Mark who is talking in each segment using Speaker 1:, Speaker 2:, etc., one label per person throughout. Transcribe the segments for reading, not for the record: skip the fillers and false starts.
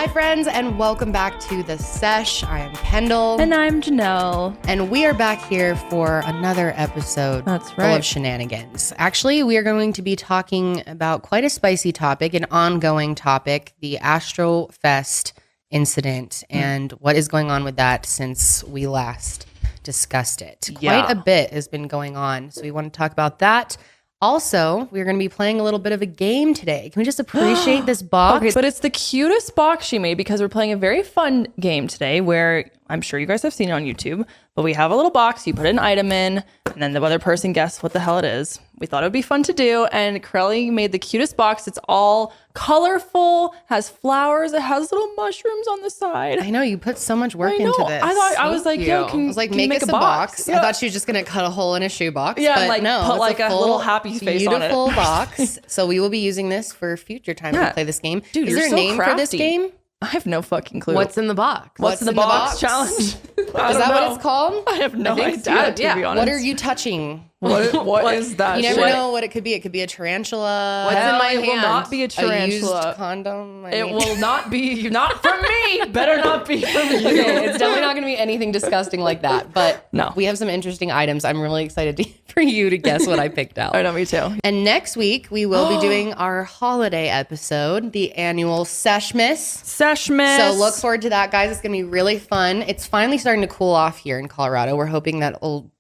Speaker 1: Hi, friends, and welcome back to the Sesh. I am Kendall.
Speaker 2: And I'm Janelle.
Speaker 1: And we are back here for another episode full of shenanigans. Actually, we are going to be talking about quite a spicy topic, an ongoing topic, the Astro Fest incident, and what is going on with that since we last discussed it. Quite a bit has been going on, so we want to talk about that. Also, we're going to be playing a little bit of a game today. Can we just appreciate this box?
Speaker 2: Okay, but it's the cutest box she made because we're playing a very fun game today where I'm sure you guys have seen it on YouTube, but we have a little box. You put an item in, and then the other person guesses what the hell it is. We thought it would be fun to do, and Karelly made the cutest box. It's all colorful, has flowers, it has little mushrooms on the side.
Speaker 1: I know, you put so much work into this.
Speaker 2: I was like, yo, can you make us a box?
Speaker 1: Yeah. I thought she was just going to cut a hole in a shoebox.
Speaker 2: Yeah,
Speaker 1: but
Speaker 2: like
Speaker 1: no,
Speaker 2: put like a little happy face on it.
Speaker 1: Beautiful box. So we will be using this for future time when we play this game.
Speaker 2: Dude,
Speaker 1: is there a name for this game?
Speaker 2: I have no fucking clue.
Speaker 3: What's in the box?
Speaker 2: What's in the box challenge?
Speaker 1: Is that what it's called?
Speaker 2: I have no idea, to be honest.
Speaker 1: What are you touching?
Speaker 2: What is that?
Speaker 1: You never know what it could be. It could be a tarantula.
Speaker 3: What's in my hand?
Speaker 2: It will not be a tarantula.
Speaker 1: A used condom.
Speaker 2: It will not be. Not from me. Better not be from you.
Speaker 1: Okay, it's definitely not going to be anything disgusting like that. But
Speaker 2: no,
Speaker 1: we have some interesting items. I'm really excited for you to guess what I picked out.
Speaker 2: I know, me too.
Speaker 1: And next week we will be doing our holiday episode, the annual Seshmas. So look forward to that, guys. It's going to be really fun. It's finally starting to cool off here in Colorado. We're hoping that it'll,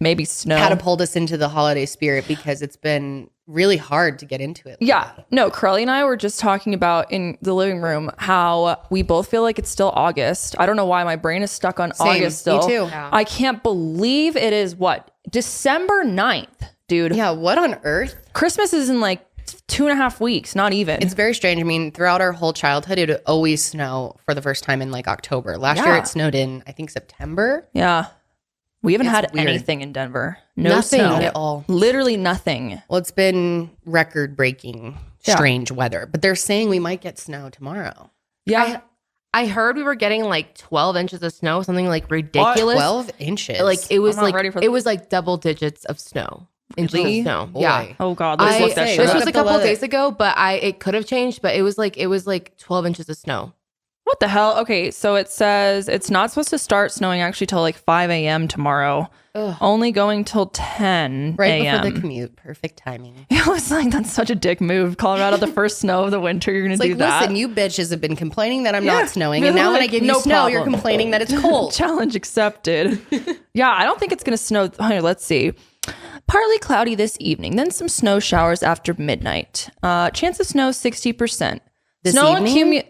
Speaker 2: maybe snow,
Speaker 1: catapult us into the holiday spirit because it's been really hard to get into it.
Speaker 2: Yeah. No, Karelly and I were just talking about in the living room how we both feel like it's still August. I don't know why my brain is stuck on August still.
Speaker 1: Me too.
Speaker 2: Yeah. I can't believe it is December 9th, dude.
Speaker 1: Yeah, what on earth?
Speaker 2: Christmas is in like 2.5 weeks, not even.
Speaker 1: It's very strange. I mean, throughout our whole childhood, it would always snow for the first time in like October. Last year it snowed in, I think, September.
Speaker 2: Yeah. We haven't had anything in Denver.
Speaker 1: Nothing
Speaker 2: snow
Speaker 1: at all.
Speaker 2: Literally nothing.
Speaker 1: Well, it's been record-breaking, strange weather. But they're saying we might get snow tomorrow.
Speaker 2: Yeah.
Speaker 3: I heard we were getting like 12 inches of snow, something like ridiculous.
Speaker 1: 12 inches?
Speaker 3: Like it was like double digits of snow. Inches of snow.
Speaker 1: Boy.
Speaker 3: Yeah.
Speaker 2: Oh God. Let's look that shit
Speaker 3: This
Speaker 2: up.
Speaker 3: was a couple of days ago, but it could have changed, but it was like 12 inches of snow.
Speaker 2: What the hell? Okay, so it says it's not supposed to start snowing actually till like 5 a.m. tomorrow. Ugh. Only going till 10
Speaker 1: right
Speaker 2: a.m.
Speaker 1: before the commute. Perfect timing.
Speaker 2: It was like, that's such a dick move. Colorado, the first snow of the winter, you're going to do that.
Speaker 1: Listen, you bitches have been complaining that I'm not snowing, and now when I give you snow, you're complaining that it's cold.
Speaker 2: Challenge accepted. Yeah, I don't think it's going to snow. Here, let's see. Partly cloudy this evening, then some snow showers after midnight. Chance of snow 60%.
Speaker 1: This
Speaker 2: snow
Speaker 1: evening?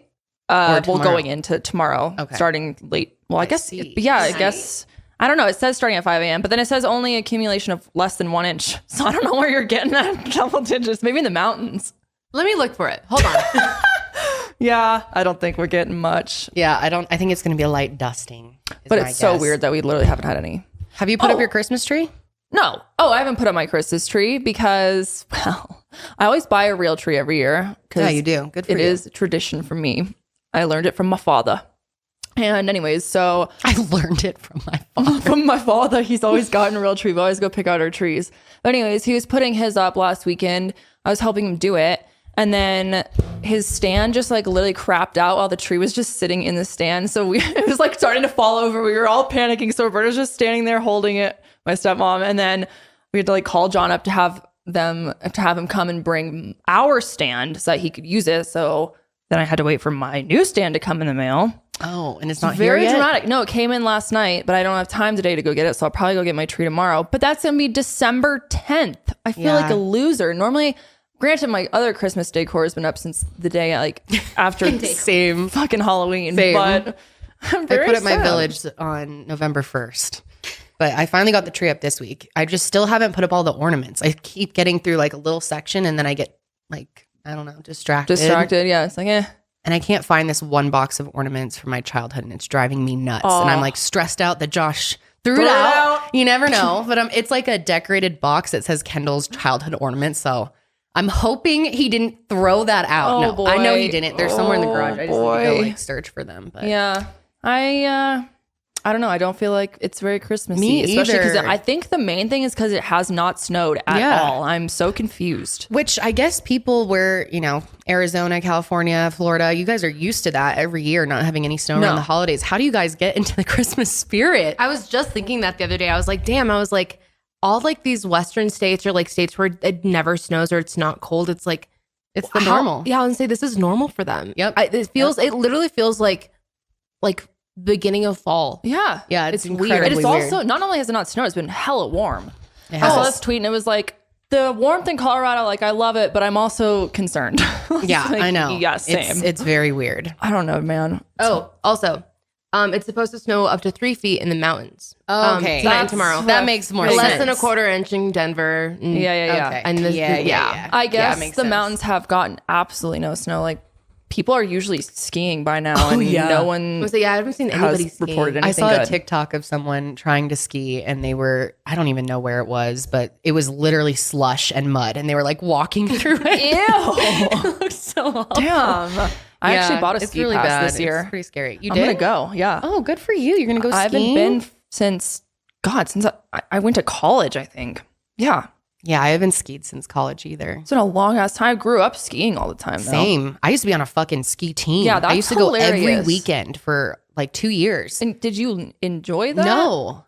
Speaker 2: Well, going into tomorrow, starting late. Well, I guess, I guess, I don't know. It says starting at 5 a.m., but then it says only accumulation of less than 1 inch. So I don't know where you're getting that double digits. Maybe in the mountains.
Speaker 3: Let me look for it. Hold on.
Speaker 2: Yeah, I don't think we're getting much.
Speaker 1: Yeah, I think it's going to be a light dusting.
Speaker 2: But it's so weird that we literally haven't had any.
Speaker 1: Have you put up your Christmas tree?
Speaker 2: No. Oh, I haven't put up my Christmas tree because, well, I always buy a real tree every year.
Speaker 1: Yeah, you do. Good for you.
Speaker 2: It is a tradition for me. I learned it from my father. And anyways, so...
Speaker 1: I learned it from my father.
Speaker 2: From my father. He's always gotten a real tree. We always go pick out our trees. But anyways, he was putting his up last weekend. I was helping him do it. And then his stand just like literally crapped out while the tree was just sitting in the stand. So it was like starting to fall over. We were all panicking. So Roberta's just standing there holding it, my stepmom. And then we had to like call John up to have him come and bring our stand so that he could use it. So... Then I had to wait for my new stand to come in the mail.
Speaker 1: Oh, and it's not here yet?
Speaker 2: Very dramatic. No, it came in last night, but I don't have time today to go get it, so I'll probably go get my tree tomorrow. But that's going to be December 10th. I feel like a loser. Normally, granted, my other Christmas decor has been up since the day, like, after
Speaker 1: Same.
Speaker 2: fucking Halloween.
Speaker 1: Same.
Speaker 2: But I'm very
Speaker 1: I put up my
Speaker 2: sad.
Speaker 1: village on November 1st. But I finally got the tree up this week. I just still haven't put up all the ornaments. I keep getting through, like, a little section, and then I get, like... I don't know, distracted,
Speaker 2: yeah. It's like, eh.
Speaker 1: And I can't find this one box of ornaments from my childhood, and it's driving me nuts. And I'm like stressed out that Josh threw it out. You never know. But it's like a decorated box that says Kendall's childhood ornaments. So I'm hoping he didn't throw that out.
Speaker 2: Oh,
Speaker 1: no,
Speaker 2: boy.
Speaker 1: I know he didn't. They're somewhere in the garage. I just need to go
Speaker 2: boy.
Speaker 1: like search for them. But
Speaker 2: Yeah. I don't know. I don't feel like it's very Christmassy.
Speaker 1: Me
Speaker 2: especially because
Speaker 1: either.
Speaker 2: I think the main thing is because it has not snowed at all. I'm so confused.
Speaker 1: Which I guess people were, Arizona, California, Florida, you guys are used to that every year, not having any snow around the holidays. How do you guys get into the Christmas spirit?
Speaker 3: I was just thinking that the other day. I was like, damn, all like these Western states or like states where it never snows or it's not cold. It's like,
Speaker 1: It's the normal.
Speaker 3: Yeah, I would say this is normal for them.
Speaker 1: Yep.
Speaker 3: It literally feels like beginning of fall.
Speaker 2: Yeah.
Speaker 1: Yeah, it's
Speaker 3: weird.
Speaker 1: incredibly
Speaker 2: And it's
Speaker 1: weird.
Speaker 2: also, not only has it not snowed, it's been hella warm.
Speaker 1: It
Speaker 2: I
Speaker 1: has.
Speaker 2: saw this tweet and it was like, the warmth in Colorado, like I love it, but I'm also concerned.
Speaker 1: Yeah,
Speaker 2: Like,
Speaker 1: I know.
Speaker 2: Yeah, same.
Speaker 1: It's very weird.
Speaker 2: I don't know, man.
Speaker 3: Oh, also, it's supposed to snow up to 3 feet in the mountains.
Speaker 1: Okay.
Speaker 3: Tonight and tomorrow.
Speaker 1: That makes more sense.
Speaker 3: Less than a quarter inch in Denver.
Speaker 2: Yeah.
Speaker 1: Okay.
Speaker 3: And this,
Speaker 2: I guess
Speaker 1: makes
Speaker 2: the
Speaker 1: sense.
Speaker 2: mountains have gotten absolutely no snow. Like people are usually skiing by now, and no one
Speaker 3: I haven't seen anybody
Speaker 2: has
Speaker 3: skiing.
Speaker 2: reported anything
Speaker 1: I saw
Speaker 2: good.
Speaker 1: a TikTok of someone trying to ski and they were, I don't even know where it was, but it was literally slush and mud and they were like walking through it.
Speaker 2: Ew.
Speaker 1: It looked so awful.
Speaker 2: Damn. I actually bought a
Speaker 1: it's
Speaker 2: ski
Speaker 1: really
Speaker 2: pass
Speaker 1: bad.
Speaker 2: this year.
Speaker 1: It's pretty scary. You
Speaker 2: I'm
Speaker 1: did?
Speaker 2: gonna go. Yeah.
Speaker 1: Oh, good for you. You're going to go
Speaker 2: I
Speaker 1: skiing?
Speaker 2: haven't been since I went to college, I think. Yeah.
Speaker 1: Yeah, I haven't skied since college either.
Speaker 2: It's been a long ass time. I grew up skiing all the time. Though.
Speaker 1: Same. I used to be on a fucking ski team.
Speaker 2: Yeah, that's
Speaker 1: I used to go every
Speaker 2: hilarious.
Speaker 1: weekend for like 2 years.
Speaker 2: And did you enjoy that?
Speaker 1: No,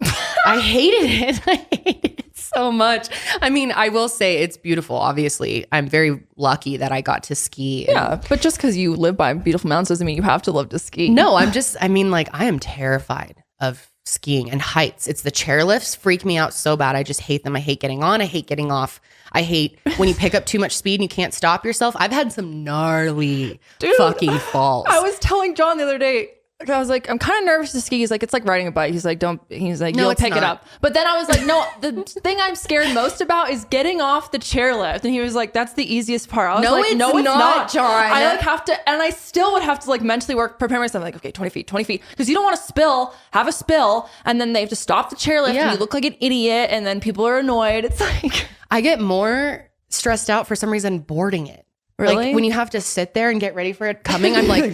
Speaker 1: I hated it. I hated it so much. I mean, I will say it's beautiful. Obviously, I'm very lucky that I got to ski. and-
Speaker 2: Yeah, but just because you live by beautiful mountains doesn't mean you have to love to ski.
Speaker 1: No, I am terrified of skiing and heights. It's the chairlifts freak me out so bad. I just hate them. I hate getting on. I hate getting off. I hate when you pick up too much speed and you can't stop yourself. I've had some gnarly fucking falls.
Speaker 2: I was telling John the other day, I was like, I'm kind of nervous to ski. He's like, it's like riding a bike. He's like,
Speaker 1: No,
Speaker 2: you'll
Speaker 1: it's
Speaker 2: pick it
Speaker 1: not.
Speaker 2: up. But then I was like, no, the thing I'm scared most about is getting off the chairlift. And he was like, that's the easiest part. I was
Speaker 1: No,
Speaker 2: like,
Speaker 1: it's
Speaker 2: no, it's
Speaker 1: not,
Speaker 2: not,
Speaker 1: John.
Speaker 2: I like have to, and I still would have to like mentally prepare myself like, okay, 20 feet. Because you don't want to have a spill. And then they have to stop the chairlift
Speaker 1: Yeah.
Speaker 2: and you look like an idiot. And then people are annoyed. It's like,
Speaker 1: I get more stressed out for some reason boarding it.
Speaker 2: Really?
Speaker 1: Like when you have to sit there and get ready for it coming, I'm like,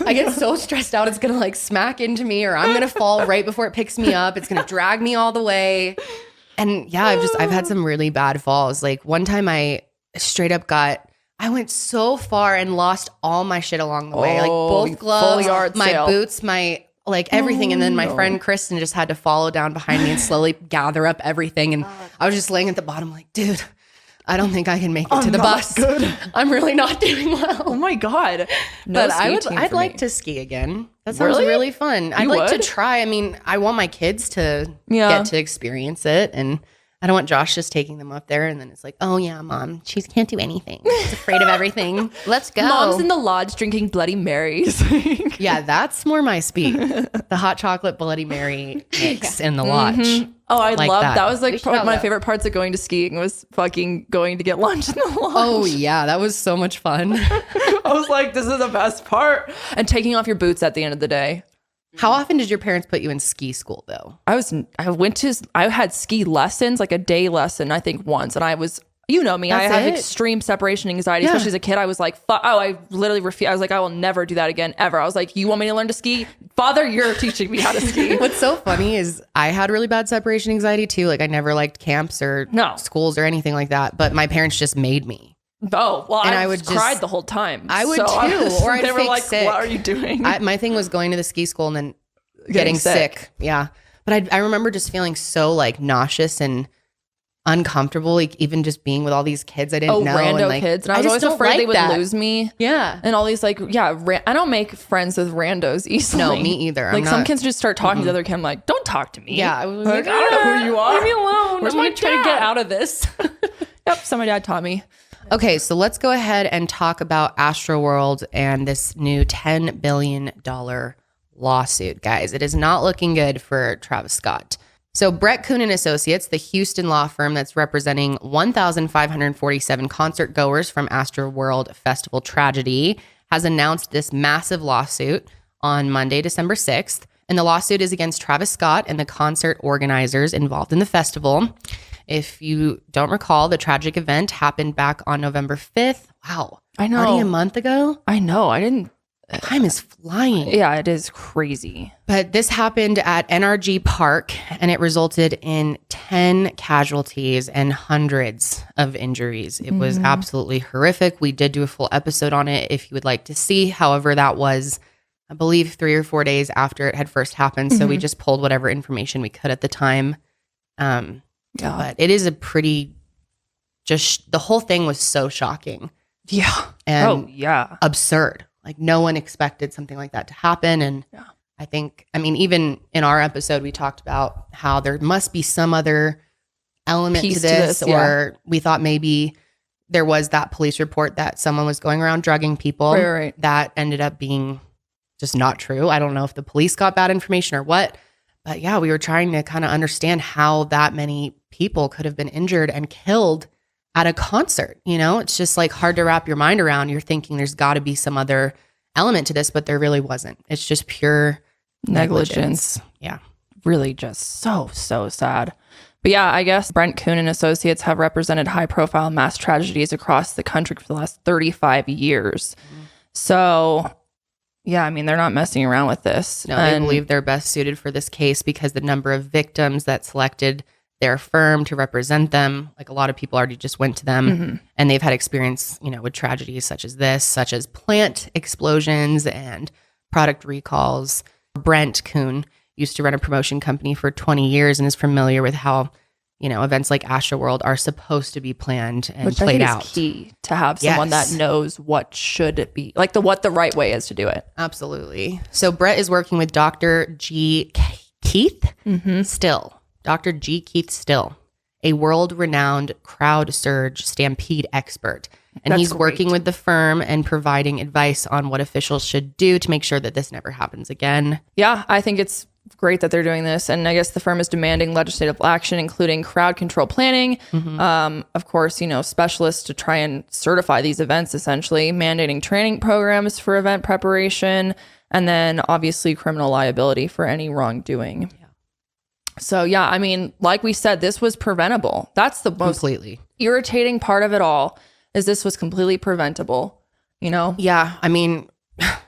Speaker 1: I get so stressed out. It's going to like smack into me or I'm going to fall right before it picks me up. It's going to drag me all the way. And yeah, I've had some really bad falls. Like one time I straight up I went so far and lost all my shit along the way. Like both
Speaker 2: full
Speaker 1: gloves,
Speaker 2: yard
Speaker 1: my
Speaker 2: sale.
Speaker 1: boots, my like everything. And then my friend Kristen just had to follow down behind me and slowly gather up everything. And I was just laying at the bottom like, dude, I don't think I can make it to the bus. I'm really not doing well.
Speaker 2: oh my God. No
Speaker 1: But
Speaker 2: ski team
Speaker 1: I'd
Speaker 2: for
Speaker 1: like
Speaker 2: me.
Speaker 1: to ski again. That sounds
Speaker 2: Really?
Speaker 1: really fun. I'd like
Speaker 2: would?
Speaker 1: to try. I mean, I want my kids to
Speaker 2: Yeah.
Speaker 1: get to experience it. And I don't want Josh just taking them up there. And then it's like, oh yeah, mom, she can't do anything. She's afraid of everything. Let's go.
Speaker 2: Mom's in the lodge drinking Bloody Marys.
Speaker 1: Yeah, that's more my speed. The hot chocolate Bloody Mary mix in the lodge.
Speaker 2: Oh, I
Speaker 1: Like
Speaker 2: love
Speaker 1: that.
Speaker 2: that. Was like
Speaker 3: should
Speaker 2: one of
Speaker 3: have
Speaker 2: my
Speaker 3: that.
Speaker 2: favorite parts of going to skiing was fucking going to get lunch in the lodge.
Speaker 1: Oh yeah, that was so much fun.
Speaker 2: I was like, this is the best part. And taking off your boots at the end of the day.
Speaker 1: How often did your parents put you in ski school though?
Speaker 2: I had ski lessons, like a day lesson, I think once. And I was, you know me, I
Speaker 1: That's
Speaker 2: have
Speaker 1: it?
Speaker 2: extreme separation anxiety,
Speaker 1: Yeah.
Speaker 2: especially as a kid. I was like, I literally refused. I was like, I will never do that again, ever. I was like, you want me to learn to ski? Father, you're teaching me how to ski.
Speaker 1: What's so funny is I had really bad separation anxiety too. Like I never liked camps or
Speaker 2: No.
Speaker 1: schools or anything like that. But my parents just made me.
Speaker 2: Oh, well,
Speaker 1: And
Speaker 2: I
Speaker 1: I
Speaker 2: would
Speaker 1: would
Speaker 2: cried
Speaker 1: just-
Speaker 2: the whole time.
Speaker 1: I would
Speaker 2: So
Speaker 1: too, or I'd
Speaker 2: they were
Speaker 1: fake
Speaker 2: like,
Speaker 1: sick.
Speaker 2: what are you doing?
Speaker 1: My thing was going to the ski school and then getting sick. Yeah. But I remember just feeling so like nauseous and uncomfortable, like even just being with all these kids I didn't know.
Speaker 2: rando
Speaker 1: and, like,
Speaker 2: kids. And I was
Speaker 1: just
Speaker 2: always
Speaker 1: don't
Speaker 2: afraid they
Speaker 1: like
Speaker 2: would
Speaker 1: that.
Speaker 2: lose me.
Speaker 1: Yeah.
Speaker 2: And all these like, I don't make friends with randos easily.
Speaker 1: No, me either.
Speaker 2: Like
Speaker 1: I'm
Speaker 2: some
Speaker 1: not-
Speaker 2: kids just start talking to the other kid. I'm like, don't talk to me.
Speaker 1: Yeah. I was
Speaker 2: Like, I don't know who you are.
Speaker 1: Leave me alone.
Speaker 2: Where's
Speaker 1: I'm
Speaker 2: my
Speaker 1: gonna try to get
Speaker 2: dad?
Speaker 1: out of this.
Speaker 2: Yep, so my dad taught me.
Speaker 1: Okay, so let's go ahead and talk about Astroworld and this new $10 billion lawsuit, guys. It is not looking good for Travis Scott. So Brett Kuhn and Associates, the Houston law firm that's representing 1,547 concert goers from Astroworld Festival tragedy, has announced this massive lawsuit on Monday, December 6th. And the lawsuit is against Travis Scott and the concert organizers involved in the festival. If you don't recall, the tragic event happened back on November 5th. Wow.
Speaker 2: I know.
Speaker 1: Already a month ago?
Speaker 2: I know. I didn't
Speaker 1: time is flying.
Speaker 2: Yeah, it is crazy.
Speaker 1: But this happened at NRG Park, and it resulted in 10 casualties and hundreds of injuries. It was absolutely horrific. We did do a full episode on it if you would like to see. However, that was, I believe, 3 or 4 days after it had first happened. So we just pulled whatever information we could at the time. But it is a pretty, just the whole thing was so shocking.
Speaker 2: Yeah.
Speaker 1: And absurd. Like no one expected something like that to happen. And I think, I mean, even in our episode, we talked about how there must be some other element to this, or we thought maybe there was that police report that someone was going around drugging people.
Speaker 2: Right.
Speaker 1: That ended up being just not true. I don't know if the police got bad information or what, but yeah, we were trying to kind of understand how that many people could have been injured and killed at a concert. You know, it's just like hard to wrap your mind around. You're thinking there's got to be some other element to this, but there really wasn't. It's just pure negligence. Yeah.
Speaker 2: Really just so sad. But yeah, I guess Brent Kuhn and Associates have represented high profile mass tragedies across the country for the last 35 years. So yeah, I mean, they're not messing around with this.
Speaker 1: No, they believe they're best suited for this case because the number of victims that selected their firm to represent them, like a lot of people already just went to them and they've had experience, you know, with tragedies such as this, such as plant explosions and product recalls. Brent Kuhn used to run a promotion company for 20 years and is familiar with how, you know, events like Astroworld are supposed to be planned and
Speaker 2: which
Speaker 1: played
Speaker 2: I think
Speaker 1: out.
Speaker 2: Is key to have someone that knows what should it be, like what the right way is to do it.
Speaker 1: Absolutely. So Brett is working with Dr. G. Keith Still. Dr. G. Keith Still, a world-renowned crowd surge stampede expert. And he's working with the firm and providing advice on what officials should do to make sure that this never happens again.
Speaker 2: Yeah, I think it's great that they're doing this. And I guess the firm is demanding legislative action, including crowd control planning. Of course, you know, specialists to try and certify these events, essentially, mandating training programs for event preparation, and then obviously criminal liability for any wrongdoing. So yeah, I mean, like we said, this was preventable. That's the most irritating part of it all, is this was completely preventable, you know?
Speaker 1: Yeah, I mean,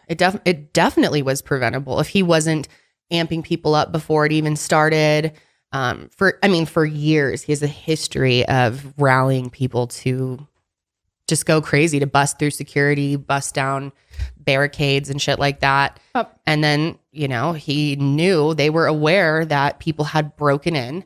Speaker 1: it definitely was preventable. If he wasn't amping people up before it even started, for years, he has a history of rallying people to just go crazy, to bust through security, bust down barricades and shit like that. And then, you know, he knew, they were aware that people had broken in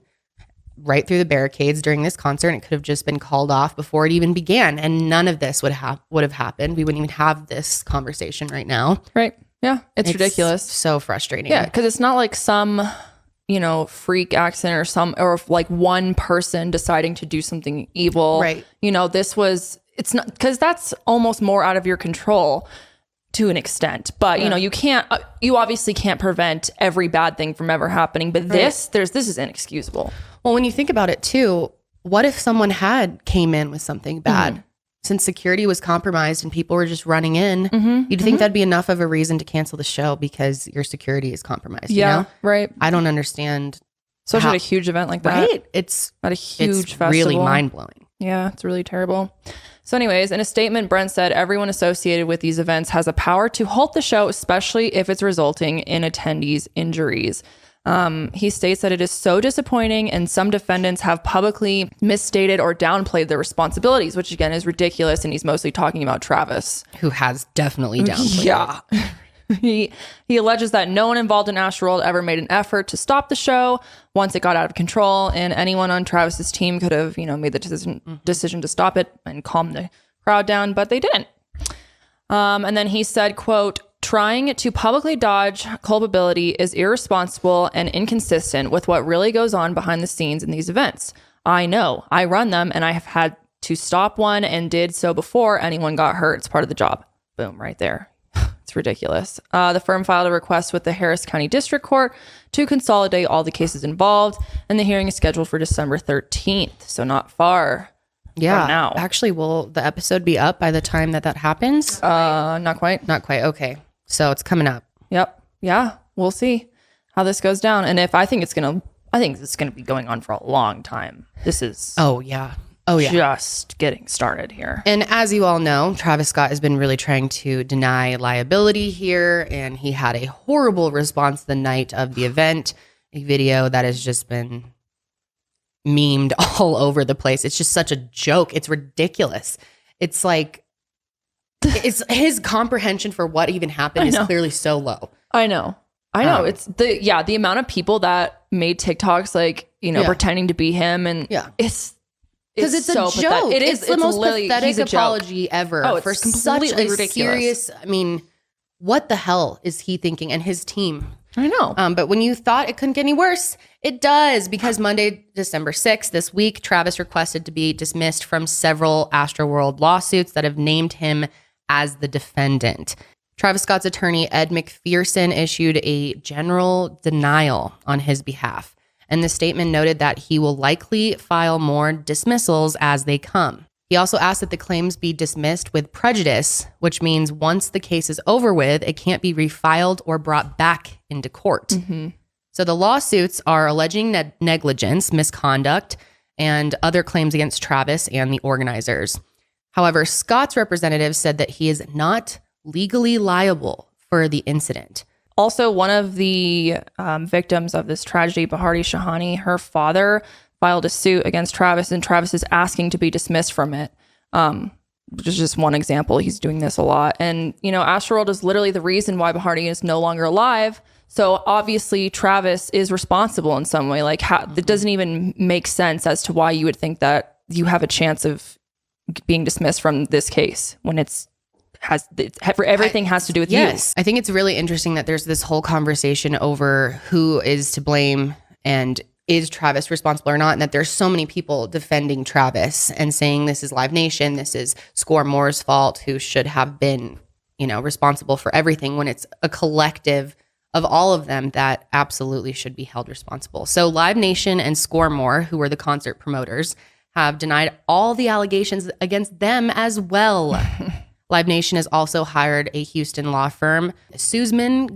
Speaker 1: right through the barricades during this concert, and it could have just been called off before it even began. And none of this would have happened. We wouldn't even have this conversation right now.
Speaker 2: Right. Yeah. It's ridiculous.
Speaker 1: So frustrating.
Speaker 2: Yeah. Because it's not like some, you know, freak accident or like one person deciding to do something evil.
Speaker 1: Right.
Speaker 2: You know, it's not, because that's almost more out of your control to an extent. But, you know, you obviously can't prevent every bad thing from ever happening. But this is inexcusable.
Speaker 1: Well, when you think about it too, what if someone came in with something bad? Since security was compromised and people were just running in, you'd think that'd be enough of a reason to cancel the show because your security is compromised.
Speaker 2: Yeah,
Speaker 1: you know?
Speaker 2: right.
Speaker 1: I don't understand.
Speaker 2: Especially at a huge event like that.
Speaker 1: Right. It's
Speaker 2: at a huge festival.
Speaker 1: Really mind-blowing.
Speaker 2: Yeah, it's really terrible. So anyways, in a statement, Brent said, everyone associated with these events has a power to halt the show, especially if it's resulting in attendees' injuries. He states that it is so disappointing and some defendants have publicly misstated or downplayed their responsibilities, which again is ridiculous. And he's mostly talking about Travis,
Speaker 1: who has definitely downplayed.
Speaker 2: Yeah. He alleges that no one involved in Astroworld ever made an effort to stop the show once it got out of control, and anyone on Travis's team could have, you know, made the decision to stop it and calm the crowd down, but they didn't. And then he said, quote, trying to publicly dodge culpability is irresponsible and inconsistent with what really goes on behind the scenes in these events. I know, I run them, and I have had to stop one and did so before anyone got hurt. It's part of the job. Boom, right there. It's ridiculous. The firm filed a request with the Harris County District Court to consolidate all the cases involved, and the hearing is scheduled for December 13th, so not far.
Speaker 1: Yeah.
Speaker 2: from now.
Speaker 1: Actually, will the episode be up by the time that happens?
Speaker 2: Not quite.
Speaker 1: Not quite. Okay. So it's coming up.
Speaker 2: Yep. Yeah. We'll see how this goes down. And if I think it's going to be going on for a long time. This is.
Speaker 1: Oh, yeah.
Speaker 2: just getting started here.
Speaker 1: And as you all know, Travis Scott has been really trying to deny liability here, and he had a horrible response the night of the event, a video that has just been memed all over the place. It's just such a joke. It's ridiculous. It's like, it's his comprehension for what even happened is clearly so low.
Speaker 2: I know. It's the amount of people that made TikToks, like, pretending to be him. And it's
Speaker 1: so a joke. It's the most pathetic apology ever.
Speaker 2: Oh, it's
Speaker 1: for
Speaker 2: completely
Speaker 1: such a
Speaker 2: ridiculous.
Speaker 1: Serious, I mean, what the hell is he thinking and his team?
Speaker 2: I know.
Speaker 1: But when you thought it couldn't get any worse, it does, because Monday, December 6th, this week, Travis requested to be dismissed from several Astroworld lawsuits that have named him as the defendant. Travis Scott's attorney, Ed McPherson, issued a general denial on his behalf. And the statement noted that he will likely file more dismissals as they come. He also asked that the claims be dismissed with prejudice, which means once the case is over with, it can't be refiled or brought back into court. Mm-hmm. So the lawsuits are alleging negligence, misconduct, and other claims against Travis and the organizers. However, Scott's representative said that he is not legally liable for the incident.
Speaker 2: Also, one of the victims of this tragedy, Baharti Shahani, her father filed a suit against Travis, and Travis is asking to be dismissed from it. Which is just one example. He's doing this a lot. And, Astroworld is literally the reason why Baharti is no longer alive. So obviously Travis is responsible in some way. Like, it doesn't even make sense as to why you would think that you have a chance of being dismissed from this case when everything has to do with you.
Speaker 1: Yes. I think it's really interesting that there's this whole conversation over who is to blame and is Travis responsible or not, and that there's so many people defending Travis and saying this is Live Nation, this is Score More's fault, who should have been, responsible for everything, when it's a collective of all of them that absolutely should be held responsible. So Live Nation and Score More, who were the concert promoters, have denied all the allegations against them as well. Live Nation has also hired a Houston law firm, Sussman.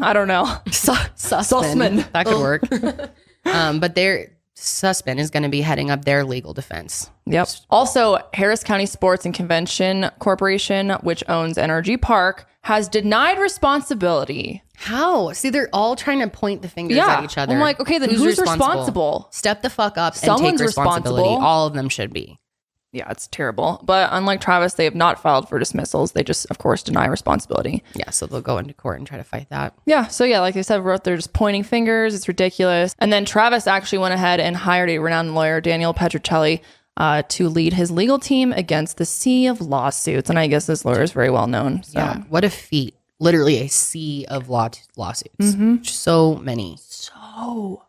Speaker 2: I don't know.
Speaker 1: Sussman. That could work. But Sussman is going to be heading up their legal defense.
Speaker 2: Yep. Also, Harris County Sports and Convention Corporation, which owns NRG Park, has denied responsibility.
Speaker 1: How? See, they're all trying to point the fingers at each other.
Speaker 2: I'm like, okay, then who's responsible?
Speaker 1: Step the fuck up and take responsibility. All of them should be.
Speaker 2: Yeah, it's terrible. But unlike Travis, they have not filed for dismissals. They just, of course, deny responsibility.
Speaker 1: Yeah, so they'll go into court and try to fight that.
Speaker 2: Yeah, so like I said, they're just pointing fingers. It's ridiculous. And then Travis actually went ahead and hired a renowned lawyer, Daniel Petrocelli, to lead his legal team against the sea of lawsuits. And I guess this lawyer is very well known. So.
Speaker 1: Yeah, what a feat. Literally a sea of lawsuits. Mm-hmm. So many.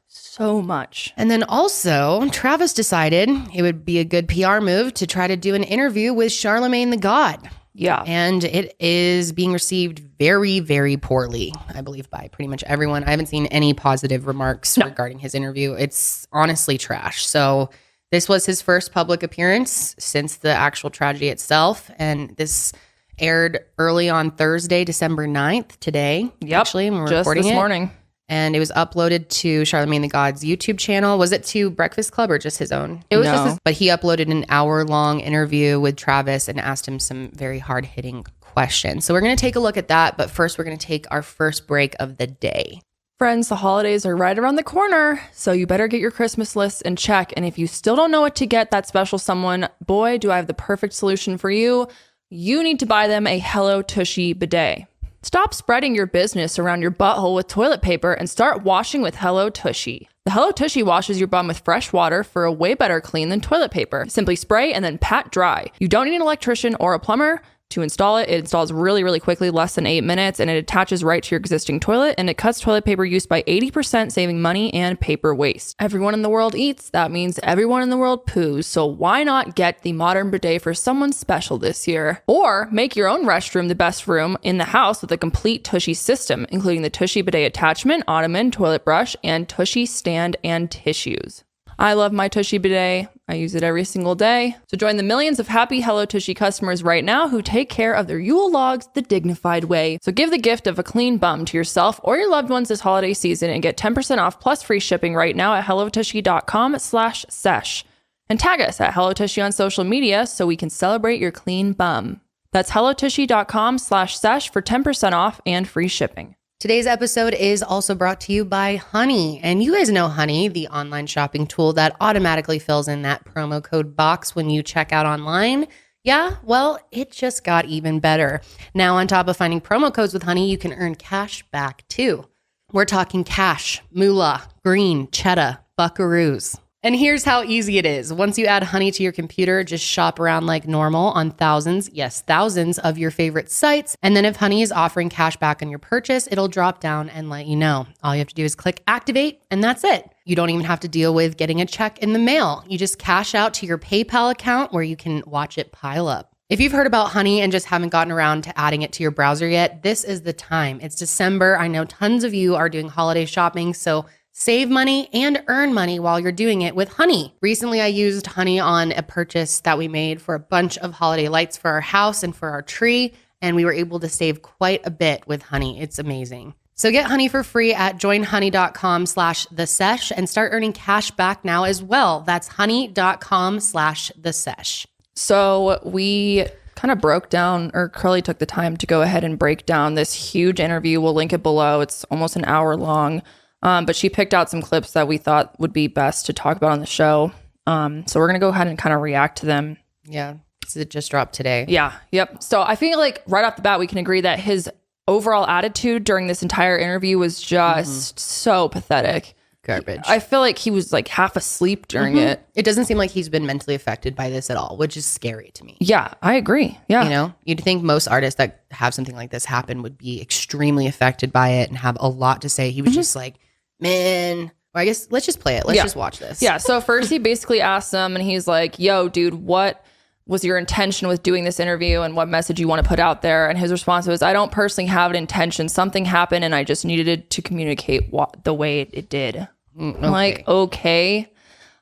Speaker 2: So much.
Speaker 1: And then also, Travis decided it would be a good PR move to try to do an interview with Charlemagne the God.
Speaker 2: Yeah.
Speaker 1: And it is being received very, very poorly, I believe, by pretty much everyone. I haven't seen any positive remarks regarding his interview. It's honestly trash. So this was his first public appearance since the actual tragedy itself. And this aired early on Thursday, December 9th, today.
Speaker 2: Yep.
Speaker 1: Actually, when we're
Speaker 2: just
Speaker 1: recording
Speaker 2: this morning.
Speaker 1: And it was uploaded to Charlemagne the God's YouTube channel. Was it to Breakfast Club or just his own?
Speaker 2: It was just his.
Speaker 1: But he uploaded an hour-long interview with Travis and asked him some very hard-hitting questions. So we're going to take a look at that. But first, we're going to take our first break of the day.
Speaker 2: Friends, the holidays are right around the corner, so you better get your Christmas list in check. And if you still don't know what to get that special someone, boy, do I have the perfect solution for you. You need to buy them a Hello Tushy bidet. Stop spreading your business around your butthole with toilet paper and start washing with Hello Tushy. The Hello Tushy washes your bum with fresh water for a way better clean than toilet paper. Simply spray and then pat dry. You don't need an electrician or a plumber to install it. It installs really, really quickly, less than 8 minutes, and it attaches right to your existing toilet, and it cuts toilet paper use by 80%, saving money and paper waste. Everyone in the world eats. That means everyone in the world poos. So why not get the modern bidet for someone special this year? Or make your own restroom the best room in the house with a complete Tushy system, including the Tushy bidet attachment, ottoman, toilet brush, and Tushy stand and tissues. I love my Tushy bidet. I use it every single day. So join the millions of happy Hello Tushy customers right now who take care of their Yule logs the dignified way. So give the gift of a clean bum to yourself or your loved ones this holiday season and get 10% off plus free shipping right now at hellotushy.com/sesh. And tag us at Hello Tushy on social media so we can celebrate your clean bum. That's hellotushy.com/sesh for 10% off and free shipping.
Speaker 1: Today's episode is also brought to you by Honey. And you guys know Honey, the online shopping tool that automatically fills in that promo code box when you check out online. Yeah, well, it just got even better. Now, on top of finding promo codes with Honey, you can earn cash back too. We're talking cash, moolah, green, cheddar, buckaroos. And here's how easy it is. Once you add Honey to your computer, just shop around like normal on thousands of your favorite sites. And then if Honey is offering cash back on your purchase, it'll drop down and let you know. All you have to do is click activate and that's it. You don't even have to deal with getting a check in the mail. You just cash out to your PayPal account where you can watch it pile up. If you've heard about Honey and just haven't gotten around to adding it to your browser yet, this is the time. It's December. I know tons of you are doing holiday shopping, so save money and earn money while you're doing it with Honey. Recently, I used Honey on a purchase that we made for a bunch of holiday lights for our house and for our tree, and we were able to save quite a bit with Honey. It's amazing. So get Honey for free at joinhoney.com/thesesh and start earning cash back now as well. That's honey.com/thesesh.
Speaker 2: So we kind of broke down, or Karelly took the time to go ahead and break down this huge interview. We'll link it below. It's almost an hour long. But she picked out some clips that we thought would be best to talk about on the show. So we're going to go ahead and kind of react to them.
Speaker 1: Yeah. It just dropped today.
Speaker 2: Yeah. Yep. So I feel like right off the bat, we can agree that his overall attitude during this entire interview was just so pathetic.
Speaker 1: Garbage.
Speaker 2: I feel like he was like half asleep during it.
Speaker 1: It doesn't seem like he's been mentally affected by this at all, which is scary to me.
Speaker 2: Yeah, I agree. Yeah.
Speaker 1: You know, you'd think most artists that have something like this happen would be extremely affected by it and have a lot to say. He was just like, man, or I guess let's just play it. Let's just watch this.
Speaker 2: Yeah. So first he basically asked him and he's like, yo, dude, what was your intention with doing this interview and what message you want to put out there? And his response was, I don't personally have an intention. Something happened and I just needed to communicate the way it did.
Speaker 1: Okay.
Speaker 2: Like, okay.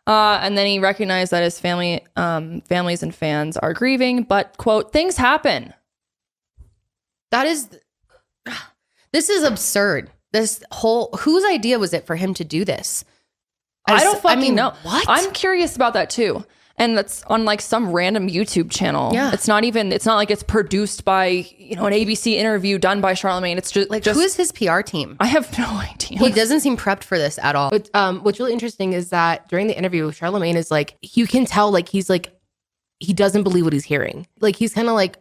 Speaker 2: And then he recognized that his families and fans are grieving, but quote, things happen.
Speaker 1: This is absurd. This whole, whose idea was it for him to do this?
Speaker 2: I don't fucking know.
Speaker 1: What?
Speaker 2: I'm curious about that too. And that's on like some random YouTube channel.
Speaker 1: Yeah.
Speaker 2: It's not like it's produced by, an ABC interview done by Charlemagne. It's just
Speaker 1: who is his PR team?
Speaker 2: I have no idea.
Speaker 1: He doesn't seem prepped for this at all.
Speaker 3: What's really interesting is that during the interview, Charlemagne is like, you can tell like he's like, he doesn't believe what he's hearing. Like he's kind of like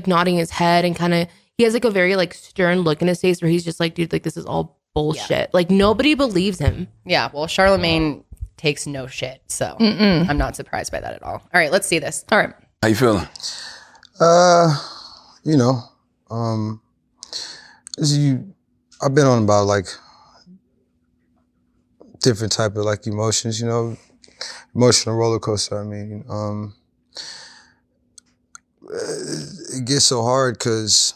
Speaker 3: nodding his head and kind of, he has like a very like stern look in his face where he's just like, dude, like this is all bullshit. Yeah. Like nobody believes him.
Speaker 1: Yeah. Well, Charlemagne takes no shit. So I'm not surprised by that at all. All right, let's see this.
Speaker 2: All right.
Speaker 4: How you feeling?
Speaker 5: I've been on about like different type of like emotions, emotional roller coaster. I mean, it gets so hard because,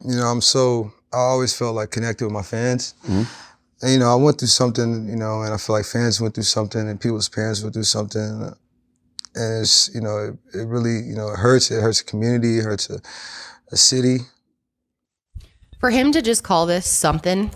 Speaker 5: I always felt like connected with my fans. Mm-hmm. And, I went through something, and I feel like fans went through something and people's parents went through something. And it's, it really, it hurts. It hurts a community. It hurts a city.
Speaker 1: For him to just call this something,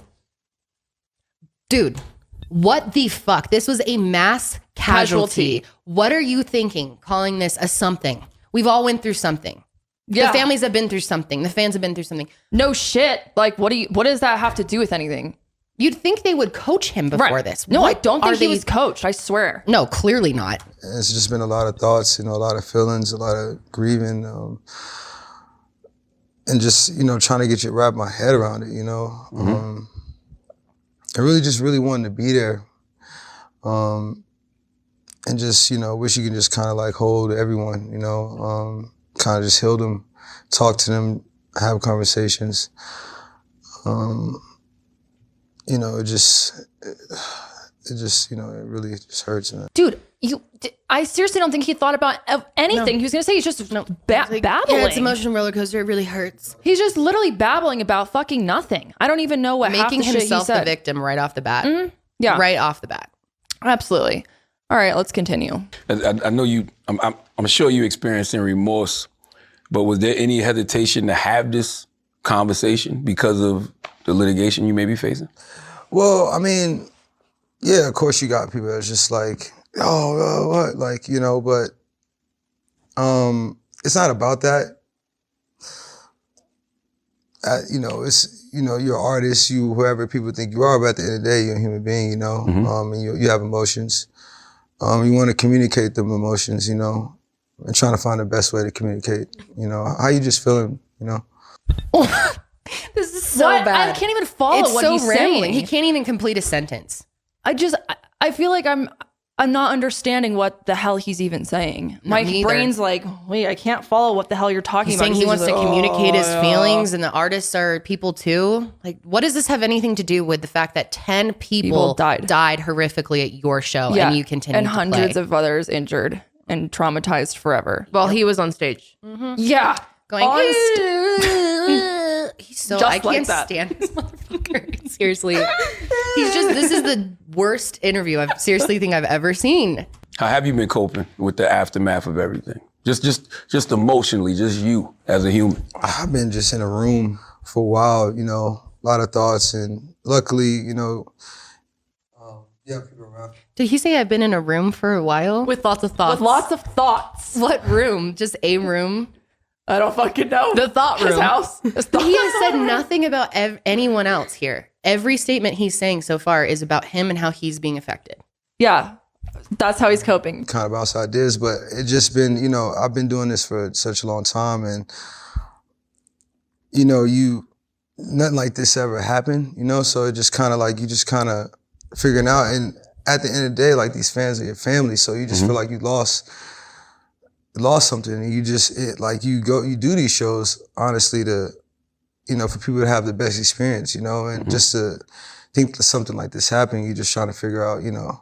Speaker 1: dude, what the fuck? This was a mass casualty. What are you thinking calling this a something? We've all went through something. Yeah. The families have been through something. The fans have been through something.
Speaker 2: No shit. Like, what does that have to do with anything?
Speaker 1: You'd think they would coach him before this.
Speaker 2: No, I don't think he was coached. I swear.
Speaker 1: No, clearly not.
Speaker 5: It's just been a lot of thoughts, a lot of feelings, a lot of grieving, and just, trying to wrap my head around it, Mm-hmm. I really wanted to be there. And just, wish you could just kind of like hold everyone, kind of just heal them, talk to them, have conversations. It really just hurts. Man.
Speaker 2: Dude, I seriously don't think he thought about anything. No. He was going to say he's just babbling.
Speaker 1: Yeah, it's emotional roller coaster. It really hurts.
Speaker 2: He's just literally babbling about fucking nothing. I don't even know what
Speaker 1: making himself the victim right off the bat.
Speaker 2: Mm-hmm. Yeah.
Speaker 1: Right off the bat.
Speaker 2: Absolutely. All right, let's continue.
Speaker 4: I know you, I'm sure you experiencing remorse, but was there any hesitation to have this conversation because of the litigation you may be facing?
Speaker 5: Well, I mean, yeah, of course you got people that's just like, what? Like, you know, but it's not about that. You know, it's, you know, you're an artist, you, whoever people think you are, but at the end of the day, you're a human being, you know, and you have emotions. You want to communicate them emotions, you know, and trying to find the best way to communicate, you know, how you just feeling, you know.
Speaker 1: This is so
Speaker 2: What?
Speaker 1: bad.
Speaker 2: I can't even follow
Speaker 1: It's
Speaker 2: what
Speaker 1: so
Speaker 2: he's
Speaker 1: rambling.
Speaker 2: saying.
Speaker 1: He can't even complete a sentence.
Speaker 2: I feel like I'm not understanding what the hell he's even saying. My
Speaker 1: me either.
Speaker 2: brain's like, wait, I can't follow what the hell you're talking
Speaker 1: He's
Speaker 2: about.
Speaker 1: saying he wants to
Speaker 2: like,
Speaker 1: communicate his feelings, and the artists are people too. Like, what does this have anything to do with the fact that 10 people died horrifically at your show, and you continue
Speaker 2: and
Speaker 1: to
Speaker 2: hundreds
Speaker 1: play?
Speaker 2: of others injured and traumatized forever?
Speaker 3: While he was on stage.
Speaker 2: Yeah,
Speaker 1: Going, he's so,
Speaker 2: Just
Speaker 1: I can't
Speaker 2: like that.
Speaker 1: stand this motherfucker. Seriously. This is the worst interview I seriously think I've ever seen.
Speaker 4: How have you been coping with the aftermath of everything? Just emotionally, just you as a human.
Speaker 5: I've been just in a room for a while, you know, a lot of thoughts, and luckily, you know, people around.
Speaker 1: Did he say I've been in a room for a while?
Speaker 3: With lots of thoughts.
Speaker 2: with lots of thoughts.
Speaker 1: What room? Just a room?
Speaker 2: I don't fucking know.
Speaker 3: The thought
Speaker 2: His
Speaker 3: room.
Speaker 2: house. His thought
Speaker 1: He has said nothing about anyone else here. Every statement he's saying so far is about him and how he's being affected.
Speaker 2: Yeah, that's how he's coping.
Speaker 5: Kind of bounce ideas, but it just been, you know, I've been doing this for such a long time, and you know, nothing like this ever happened, you know, so it just kind of like, you just kind of figuring out, and at the end of the day, like, these fans are your family, so you just feel like you lost something, and you do these shows honestly to, you know, for people to have the best experience, you know, and just to think that something like this happened, you're just trying to figure out, you know,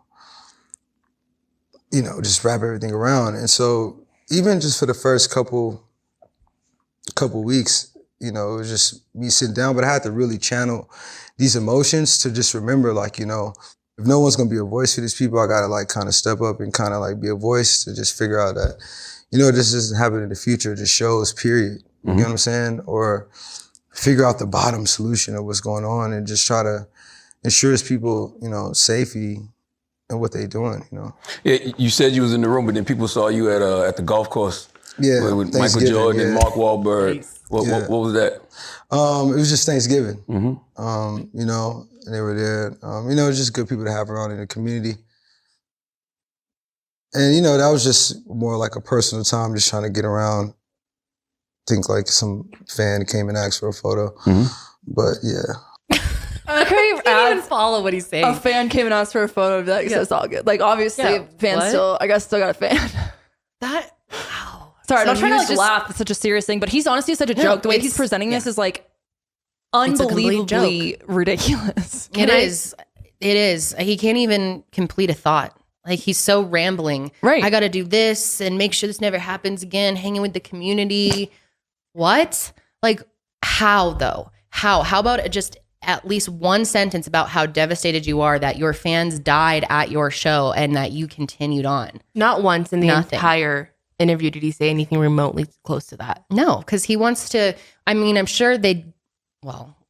Speaker 5: just wrap everything around. And so even just for the first couple weeks, you know, it was just me sitting down, but I had to really channel these emotions to just remember, like, you know, if no one's gonna be a voice for these people, I gotta like kind of step up and kind of like be a voice to just figure out that, you know, this doesn't happen in the future, just shows, period. You know what I'm saying? Or figure out the bottom solution of what's going on and just try to ensure people, you know, safety and what they're doing, you know.
Speaker 4: Yeah, you said you was in the room, but then people saw you at the golf course.
Speaker 5: Yeah,
Speaker 4: with Michael
Speaker 5: Thanksgiving,
Speaker 4: Jordan and
Speaker 5: yeah.
Speaker 4: Mark Wahlberg. What was that?
Speaker 5: It was just Thanksgiving. You know, and they were there. You know, it's just good people to have around in the community. And, you know, that was just more like a personal time, just trying to get around. Think like some fan came and asked for a photo. But yeah.
Speaker 1: I can't even follow what he's saying.
Speaker 2: A fan came and asked for a photo of that. He said it's all good. Like, obviously, fans still got a fan.
Speaker 1: That, wow.
Speaker 2: Sorry, I'm
Speaker 1: So
Speaker 2: not trying to
Speaker 1: he
Speaker 2: like
Speaker 1: was
Speaker 2: laugh. It's such a serious thing, but he's honestly such a joke. The way he's presenting this is like unbelievably ridiculous.
Speaker 1: It is. He can't even complete a thought. Like, he's so rambling.
Speaker 2: Right.
Speaker 1: I got to do this and make sure this never happens again. Hanging with the community. What? Like, how though? How about just at least one sentence about how devastated you are that your fans died at your show and that you continued on?
Speaker 3: Not once in the
Speaker 1: Nothing.
Speaker 3: entire interview did he say anything remotely close to that.
Speaker 1: No, because he wants to. I mean, I'm sure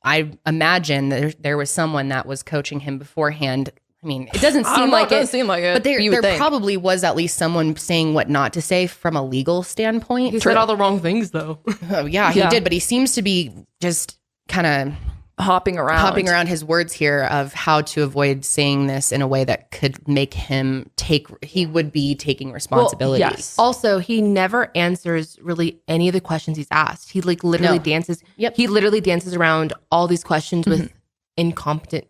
Speaker 1: I imagine there was someone that was coaching him beforehand. I mean, it doesn't seem like it. But there probably was at least someone saying what not to say from a legal standpoint.
Speaker 3: He said all the wrong things though.
Speaker 1: Oh, yeah, he did. But he seems to be just kind of
Speaker 2: hopping around
Speaker 1: his words here of how to avoid saying this in a way that could make him he would be taking responsibility.
Speaker 2: Well, yes.
Speaker 3: Also, he never answers really any of the questions he's asked. He like literally dances.
Speaker 1: Yep.
Speaker 3: He literally dances around all these questions with incompetent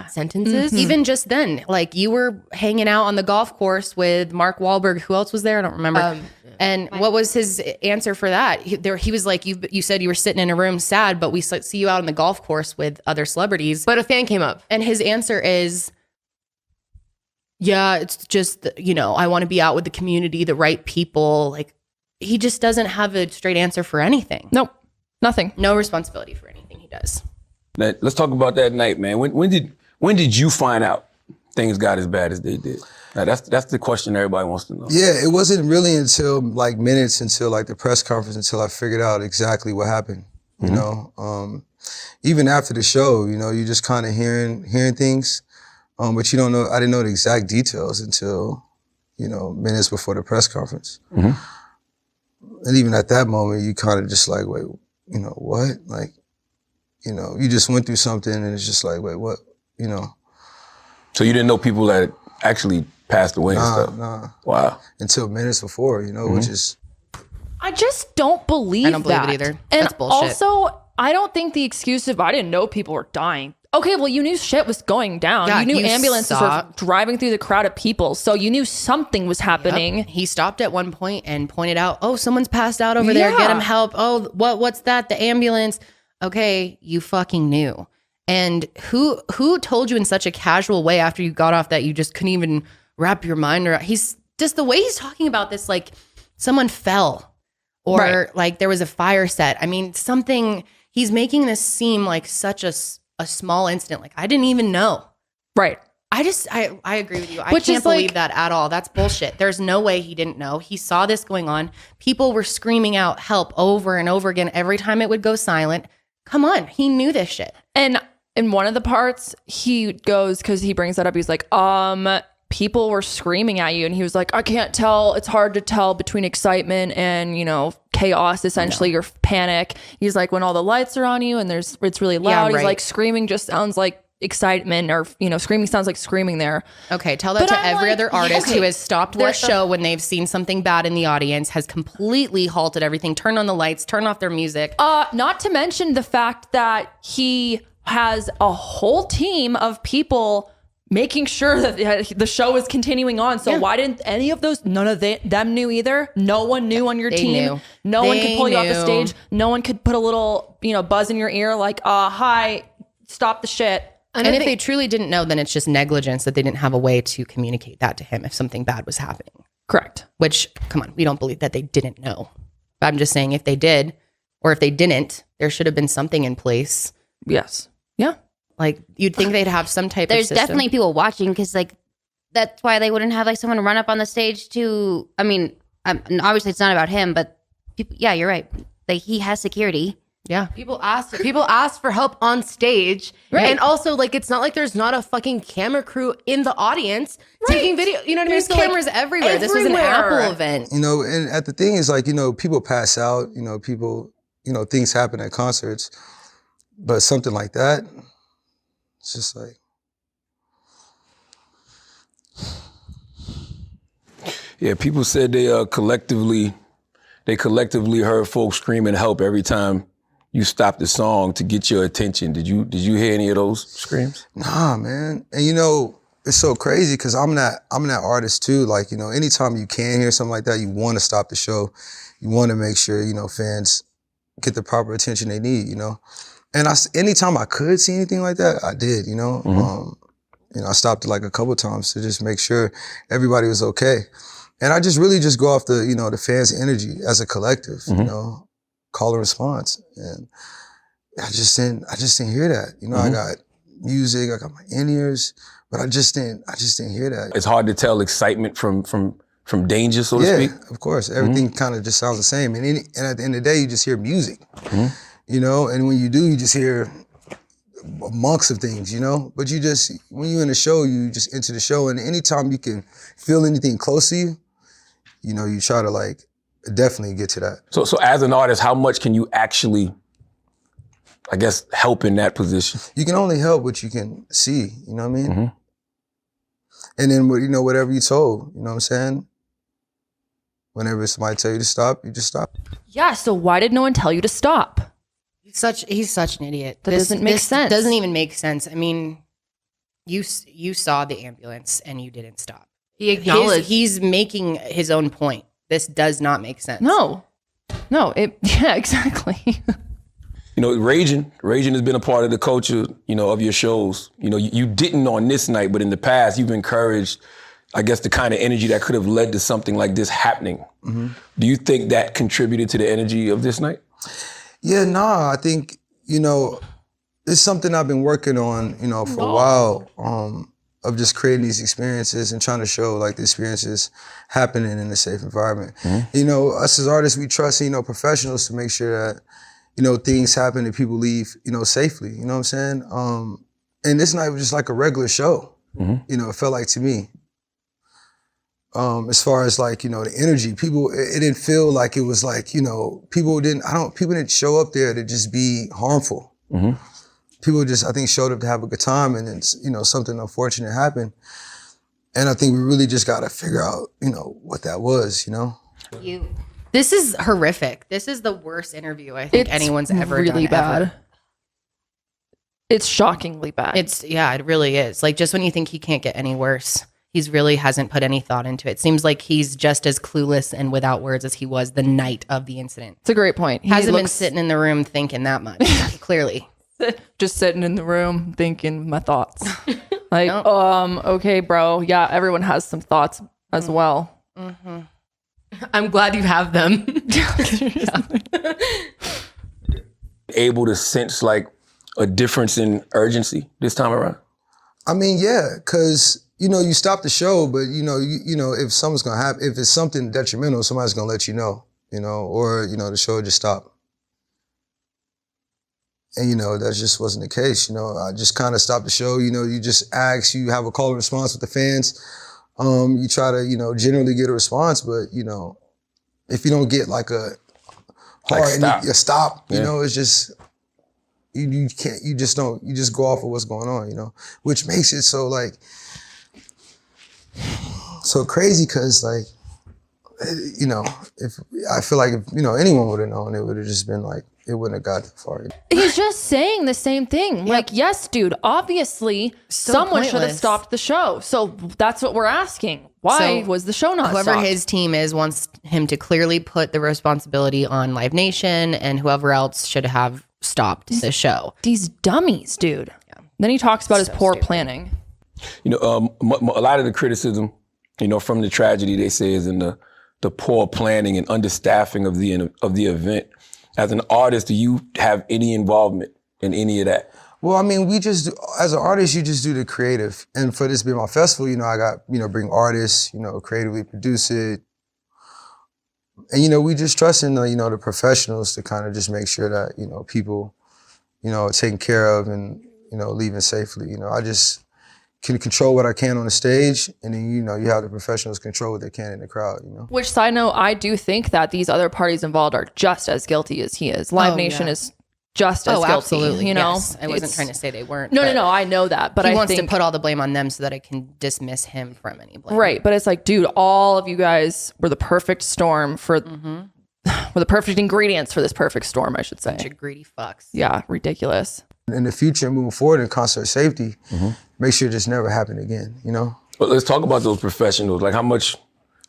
Speaker 3: sentences.
Speaker 1: Even just then, like, you were hanging out on the golf course with Mark Wahlberg. Who else was there? I don't remember. And what was his answer for that? He was like, you said you were sitting in a room sad, but we see you out on the golf course with other celebrities.
Speaker 3: But a fan came up.
Speaker 1: And his answer is, yeah, it's just, you know, I want to be out with the community, the right people. Like, he just doesn't have a straight answer for anything.
Speaker 2: Nope. Nothing.
Speaker 1: No responsibility for anything he does.
Speaker 4: Let's talk about that night, man. When did you find out things got as bad as they did? Now, that's the question everybody wants to know.
Speaker 5: Yeah, it wasn't really until like minutes until like the press conference until I figured out exactly what happened. You know, even after the show, you know, you just kind of hearing things, but you don't know. I didn't know the exact details until, you know, minutes before the press conference. And even at that moment, you kind of just like, wait, you know, what? Like, you know, you just went through something and it's just like, wait, what? You know.
Speaker 4: So you didn't know people that actually passed away and stuff?
Speaker 5: Nah.
Speaker 4: Wow.
Speaker 5: Until minutes before, you know, which is.
Speaker 2: I just don't believe that.
Speaker 1: I don't believe it either.
Speaker 2: And
Speaker 1: that's bullshit.
Speaker 2: Also, I don't think the excuse of I didn't know people were dying. Okay, well, you knew shit was going down.
Speaker 1: Yeah,
Speaker 2: you knew
Speaker 1: you
Speaker 2: ambulances were driving through the crowd of people. So you knew something was happening.
Speaker 1: Yep. He stopped at one point and pointed out, oh, someone's passed out over there. Get him help. Oh, what's that? The ambulance. Okay, you fucking knew. And who told you in such a casual way after you got off that you just couldn't even wrap your mind around? He's just the way he's talking about this, like someone fell or like there was a fire set. I mean, something, he's making this seem like such a small incident. Like I didn't even know.
Speaker 2: Right.
Speaker 1: I agree with you. I can't believe that at all. That's bullshit. There's no way he didn't know. He saw this going on. People were screaming out help over and over again every time it would go silent. Come on. He knew this shit.
Speaker 2: And in one of the parts, he goes, because he brings that up, he's like, people were screaming at you. And he was like, I can't tell. It's hard to tell between excitement and, you know, chaos, essentially, or panic. He's like, when all the lights are on you and it's really loud, he's like, screaming just sounds like excitement, or, you know, screaming sounds like screaming there.
Speaker 1: Okay, tell that to every other artist who has stopped their show when they've seen something bad in the audience, has completely halted everything, turned on the lights, turned off their music.
Speaker 2: Not to mention the fact that he has a whole team of people making sure that the show is continuing on. So why didn't any of those, none of them knew either? No one knew on your team.
Speaker 1: Knew.
Speaker 2: No one could pull you off the stage. No one could put a little, you know, buzz in your ear like, hi, stop the shit.
Speaker 1: And if they truly didn't know, then it's just negligence that they didn't have a way to communicate that to him if something bad was happening.
Speaker 2: Correct.
Speaker 1: Which, come on, we don't believe that they didn't know. But I'm just saying if they did, or if they didn't, there should have been something in place.
Speaker 2: Yes. Yeah.
Speaker 1: Like, you'd think they'd have some type of system.
Speaker 6: There's definitely people watching, because, like, that's why they wouldn't have, like, someone run up on the stage to, I mean, obviously it's not about him, but people, yeah, you're right. Like, he has security.
Speaker 1: Yeah.
Speaker 3: People ask for help on stage. Right. And also, like, it's not like there's not a fucking camera crew in the audience taking video. You know what I mean?
Speaker 1: There's cameras everywhere. This was an Apple event.
Speaker 5: You know, and at the thing is, like, you know, people pass out, you know, people, you know, things happen at concerts. But something like that, it's just like.
Speaker 4: Yeah, people said they collectively heard folks screaming help every time you stopped the song to get your attention. Did you hear any of those screams?
Speaker 5: Nah, man. And you know, it's so crazy because I'm that artist too. Like, you know, anytime you can hear something like that, you want to stop the show. You want to make sure, you know, fans get the proper attention they need, you know. And anytime I could see anything like that, I did, you know. You know, I stopped it like a couple times to just make sure everybody was okay. And I just really just go off the, you know, the fans' energy as a collective, you know, call and response. And I just didn't hear that. You know, I got music, I got my in-ears, but I just didn't hear that.
Speaker 4: It's hard to tell excitement from danger, so to speak.
Speaker 5: Yeah, of course. Everything kind of just sounds the same. And at the end of the day, you just hear music, you know, and when you do, you just hear amongst of things, you know, but you just, when you're in a show, you just enter the show, and anytime you can feel anything close to you, you know, you try to like definitely get to that. So
Speaker 4: as an artist, how much can you actually, I guess, help in that position?
Speaker 5: You can only help what you can see, you know what I mean? And then, you know, whatever you're told, you know what I'm saying? Whenever somebody tell you to stop, you just stop.
Speaker 2: Yeah, so why did no one tell you to stop?
Speaker 1: He's such an idiot.
Speaker 2: That doesn't make sense.
Speaker 1: Doesn't even make sense. I mean, you saw the ambulance and you didn't stop.
Speaker 3: He acknowledged.
Speaker 1: He's making his own point. This does not make sense.
Speaker 2: No, yeah, exactly.
Speaker 4: You know, raging has been a part of the culture, you know, of your shows. You know, you didn't on this night, but in the past, you've encouraged, I guess, the kind of energy that could have led to something like this happening. Do you think that contributed to the energy of this night?
Speaker 5: Yeah, I think, you know, it's something I've been working on, you know, for a while. of just creating these experiences and trying to show like the experiences happening in a safe environment. You know, us as artists, we trust, you know, professionals to make sure that, you know, things happen and people leave, you know, safely. You know what I'm saying? And this night was just like a regular show. You know, it felt like to me. As far as like, you know, the energy, people, it didn't feel like it was like, you know, people didn't show up there to just be harmful. People just, I think, showed up to have a good time, and then, you know, something unfortunate happened. And I think we really just got to figure out, you know, what that was, you know?
Speaker 1: This is horrific. This is the worst interview I think anyone's ever done.
Speaker 2: Really bad.
Speaker 1: Ever.
Speaker 2: It's shockingly bad.
Speaker 1: It really is. Like, just when you think he can't get any worse, he's really hasn't put any thought into it. Seems like he's just as clueless and without words as he was the night of the incident.
Speaker 2: It's a great point.
Speaker 1: He hasn't been sitting in the room thinking that much, clearly.
Speaker 2: Just sitting in the room thinking my thoughts. Like, okay, bro. Yeah, everyone has some thoughts as well.
Speaker 3: I'm glad you have them.
Speaker 4: Able to sense like a difference in urgency this time around?
Speaker 5: I mean, yeah, because, you know, you stop the show, but, you know, if something's going to happen, if it's something detrimental, somebody's going to let you know, or, you know, the show just stopped. And, you know, that just wasn't the case. You know, I just kind of stopped the show. You know, you just ask, you have a call and response with the fans. You try to, you know, generally get a response, but, you know, if you don't get like a hard stop, you know, it's just, you can't, you just go off of what's going on, you know, which makes it so like, so crazy, because like, you know, I feel like if, you know, anyone would have known, it would have just been like, it wouldn't have got that far.
Speaker 2: He's just saying the same thing. Yep. Like, yes, dude, obviously someone should have stopped the show. So that's what we're asking. Why was the show not
Speaker 1: whoever
Speaker 2: stopped?
Speaker 1: His team is wants him to clearly put the responsibility on Live Nation, and whoever else should have stopped the show.
Speaker 2: These dummies, dude. Yeah. Then he talks about his poor planning.
Speaker 4: You know, a lot of the criticism, you know, from the tragedy, they say, is in the poor planning and understaffing of the event. As an artist, do you have any involvement in any of that?
Speaker 5: Well, I mean, as an artist, you just do the creative. And for this being my festival, you know, I got, you know, bring artists, you know, creatively produce it. And, you know, we just trust in, you know, the professionals to kind of just make sure that, you know, people, you know, are taken care of and, you know, leaving safely. You know, I just can control what I can on the stage, and then, you know, you have the professionals control what they can in the crowd, you know?
Speaker 2: Which, side note, I do think that these other parties involved are just as guilty as he is. Live Nation is just as guilty.
Speaker 1: Absolutely.
Speaker 2: You know?
Speaker 1: Yes. I wasn't trying to say they weren't.
Speaker 2: No, I know that. But
Speaker 1: he wants to put all the blame on them so that I can dismiss him from any blame.
Speaker 2: Right. But it's like, dude, all of you guys were the perfect storm for, were the perfect ingredients for this perfect storm, I should say.
Speaker 1: Bunch of greedy fucks.
Speaker 2: Yeah, ridiculous.
Speaker 5: In the future, moving forward in concert safety, make sure it just never happen again, you know?
Speaker 4: But let's talk about those professionals. Like, how much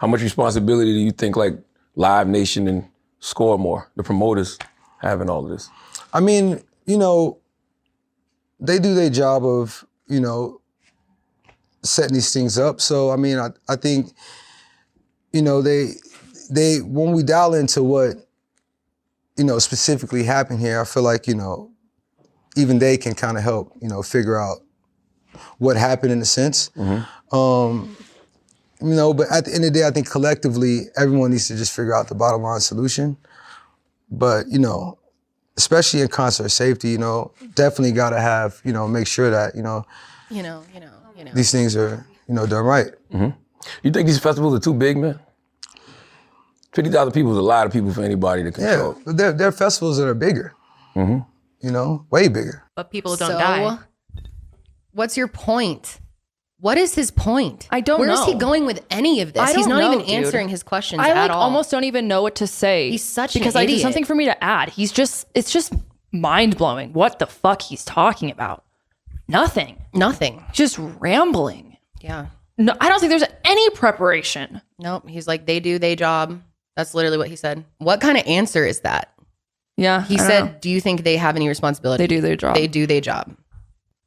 Speaker 4: responsibility do you think like Live Nation and Score More, the promoters, have in all of this?
Speaker 5: I mean, you know, they do their job of, you know, setting these things up. So, I mean, I think, you know, they when we dial into what, you know, specifically happened here, I feel like, you know, even they can kind of help, you know, figure out what happened in a sense. You know, but at the end of the day, I think collectively, everyone needs to just figure out the bottom line solution. But, you know, especially in concert safety, you know, definitely got to have, you know, make sure that, you know, these things are, you know, done right.
Speaker 4: You think these festivals are too big, man? 50,000 people is a lot of people for anybody to control.
Speaker 5: Yeah, but there are festivals that are bigger. You know, way bigger.
Speaker 3: But people don't die.
Speaker 1: What's your point? What is his point?
Speaker 2: I don't know.
Speaker 1: Where is he going with any of this? He's not even answering his questions at all.
Speaker 2: I almost don't even know what to say.
Speaker 1: He's such an
Speaker 2: idiot. Because there's something for me to add. It's just mind-blowing what the fuck he's talking about. Nothing. Just rambling.
Speaker 1: Yeah.
Speaker 2: No, I don't think there's any preparation.
Speaker 1: Nope. He's like, they do their job. That's literally what he said. What kind of answer is that?
Speaker 2: Yeah.
Speaker 1: He said, do you think they have any responsibility?
Speaker 2: They do their job.
Speaker 1: They do their job.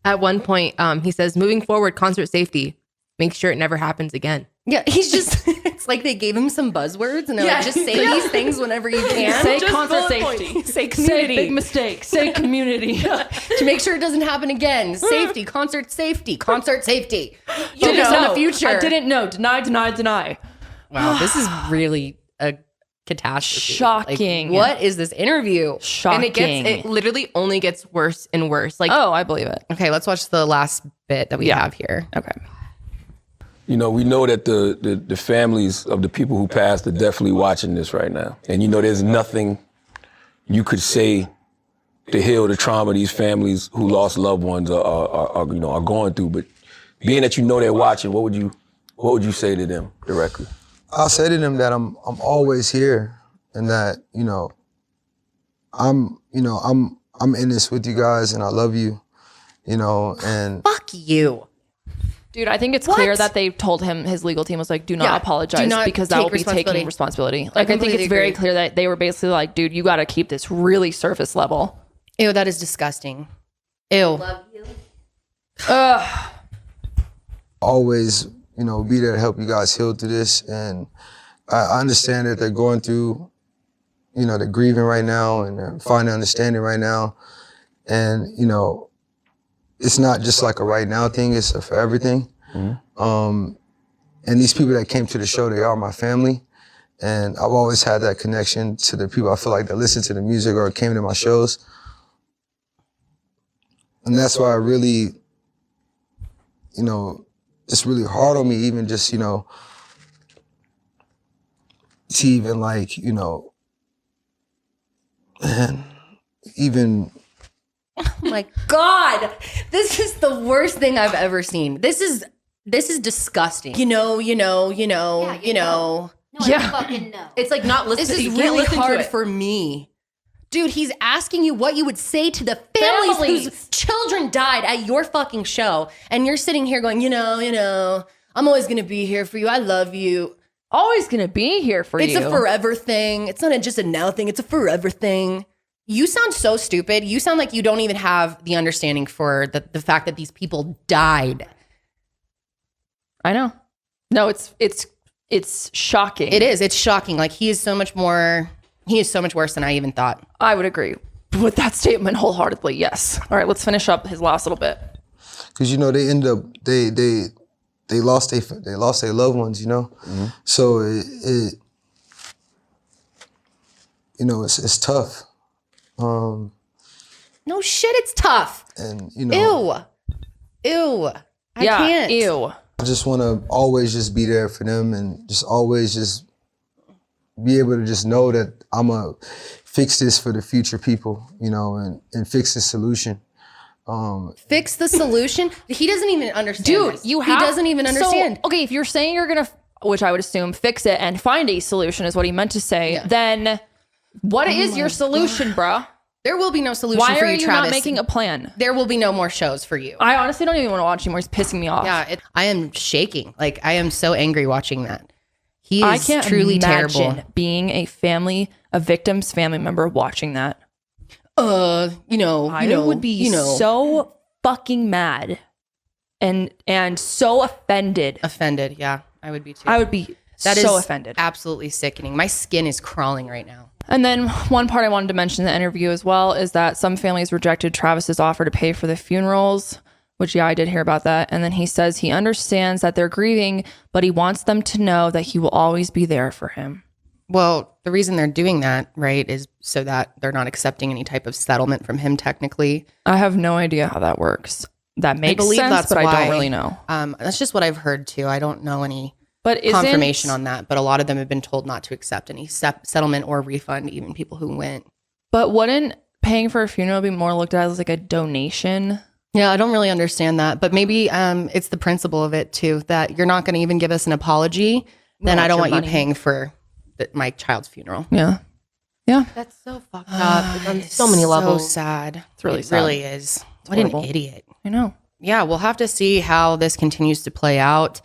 Speaker 3: At one point, he says, moving forward, concert safety, make sure it never happens again.
Speaker 1: Yeah, he's just, it's like they gave him some buzzwords and they're like, just say these things whenever you can.
Speaker 2: Say
Speaker 1: Just
Speaker 2: concert
Speaker 1: bullet
Speaker 2: safety.
Speaker 1: point. Say community.
Speaker 2: Say big mistake. Say community.
Speaker 1: To make sure it doesn't happen again. Safety, concert safety, concert safety. Focus on the future.
Speaker 2: I didn't know. Deny.
Speaker 1: Wow, this is really a catastrophe.
Speaker 2: Shocking.
Speaker 1: Like, what is this interview?
Speaker 2: Shocking.
Speaker 3: And it literally only gets worse and worse. Like,
Speaker 2: oh, I believe it.
Speaker 1: Okay, let's watch the last bit that we have here.
Speaker 2: Okay.
Speaker 4: You know, we know that the families of the people who passed are definitely watching this right now. And you know, there's nothing you could say to heal the trauma these families who lost loved ones are going through. But being that you know they're watching, what would you say to them directly?
Speaker 5: I'll say to them that I'm always here, and that I'm in this with you guys, and I love you, and
Speaker 1: Fuck you.
Speaker 2: Dude, I think it's clear that they told him, his legal team was like, do not apologize,
Speaker 1: do not
Speaker 2: because that will be taking responsibility. Like, I think it's very clear that they were basically like, dude, you got to keep this really surface level.
Speaker 1: Ew, that is disgusting. Ew.
Speaker 6: Love you.
Speaker 5: always, be there to help you guys heal through this. And I understand that they're going through, they're grieving right now and they're finding understanding right now. And, it's not just like a right now thing, it's a for everything. Mm-hmm. And these people that came to the show, they are my family. And I've always had that connection to the people I feel like that listen to the music or came to my shows. And that's why I really, it's really hard on me even just, to even like, man, even...
Speaker 1: Oh my God, this is the worst thing I've ever seen. This is disgusting.
Speaker 6: No, I
Speaker 2: Yeah.
Speaker 6: fucking know.
Speaker 3: it's like not listening.
Speaker 1: This is
Speaker 3: you can't
Speaker 1: really
Speaker 3: listen to
Speaker 1: hard
Speaker 3: it.
Speaker 1: for me. Dude, he's asking you what you would say to the families whose children died at your fucking show. And you're sitting here going, I'm always going to be here for you. I love you.
Speaker 2: Always going to be here for you.
Speaker 1: It's a forever thing. It's not just a now thing. It's a forever thing. You sound so stupid. You sound like you don't even have the understanding for the fact that these people died.
Speaker 2: I know. No, it's shocking.
Speaker 1: It is. It's shocking. Like he is so much worse than I even thought.
Speaker 2: I would agree with that statement wholeheartedly. Yes. All right, let's finish up his last little bit.
Speaker 5: Because they end up they lost their loved ones, Mm-hmm. So it's tough.
Speaker 1: No shit, it's tough.
Speaker 5: And
Speaker 1: Ew. I can't.
Speaker 2: Ew.
Speaker 5: I just want to always just be there for them and just always just be able to just know that I'm going to fix this for the future people, and fix the solution.
Speaker 1: Fix the solution? He doesn't even understand.
Speaker 2: Dude,
Speaker 1: this. He doesn't even understand.
Speaker 2: So, okay, if you're saying you're going to, which I would assume, fix it and find a solution is what he meant to say, then what is your solution, bruh?
Speaker 1: There will be no solution
Speaker 2: Why
Speaker 1: for
Speaker 2: are
Speaker 1: you,
Speaker 2: you
Speaker 1: Travis.
Speaker 2: not making a plan?
Speaker 1: There will be no more shows for you.
Speaker 2: I honestly don't even want to watch anymore. He's pissing me off.
Speaker 1: Yeah, I am shaking. Like, I am so angry watching that. He
Speaker 2: I
Speaker 1: is
Speaker 2: can't
Speaker 1: truly
Speaker 2: imagine
Speaker 1: terrible.
Speaker 2: being a victim's family member watching that.
Speaker 1: I
Speaker 2: would be so fucking mad and so offended.
Speaker 1: Offended, yeah. I would be too.
Speaker 2: I would be
Speaker 1: That
Speaker 2: so
Speaker 1: is
Speaker 2: offended.
Speaker 1: absolutely sickening. My skin is crawling right now.
Speaker 2: And then one part I wanted to mention in the interview as well is that some families rejected Travis's offer to pay for the funerals, which, I did hear about that. And then he says he understands that they're grieving, but he wants them to know that he will always be there for him.
Speaker 1: Well, the reason they're doing that, right, is so that they're not accepting any type of settlement from him technically.
Speaker 2: I have no idea how that works. That makes sense, but I don't really know.
Speaker 1: That's just what I've heard too. I don't know any
Speaker 2: But
Speaker 1: confirmation on that, but a lot of them have been told not to accept any settlement or refund, even people who went.
Speaker 2: But wouldn't paying for a funeral be more looked at as like a donation?
Speaker 1: Yeah, I don't really understand that, but maybe it's the principle of it too, that you're not going to even give us an apology, then I don't want you paying for my child's funeral.
Speaker 2: Yeah. Yeah.
Speaker 3: That's so fucked up on so many levels.
Speaker 1: So sad.
Speaker 2: It's really
Speaker 1: It
Speaker 2: sad.
Speaker 1: really is. What
Speaker 2: horrible.
Speaker 1: an idiot.
Speaker 2: I know.
Speaker 1: Yeah, we'll have to see how this continues to play out.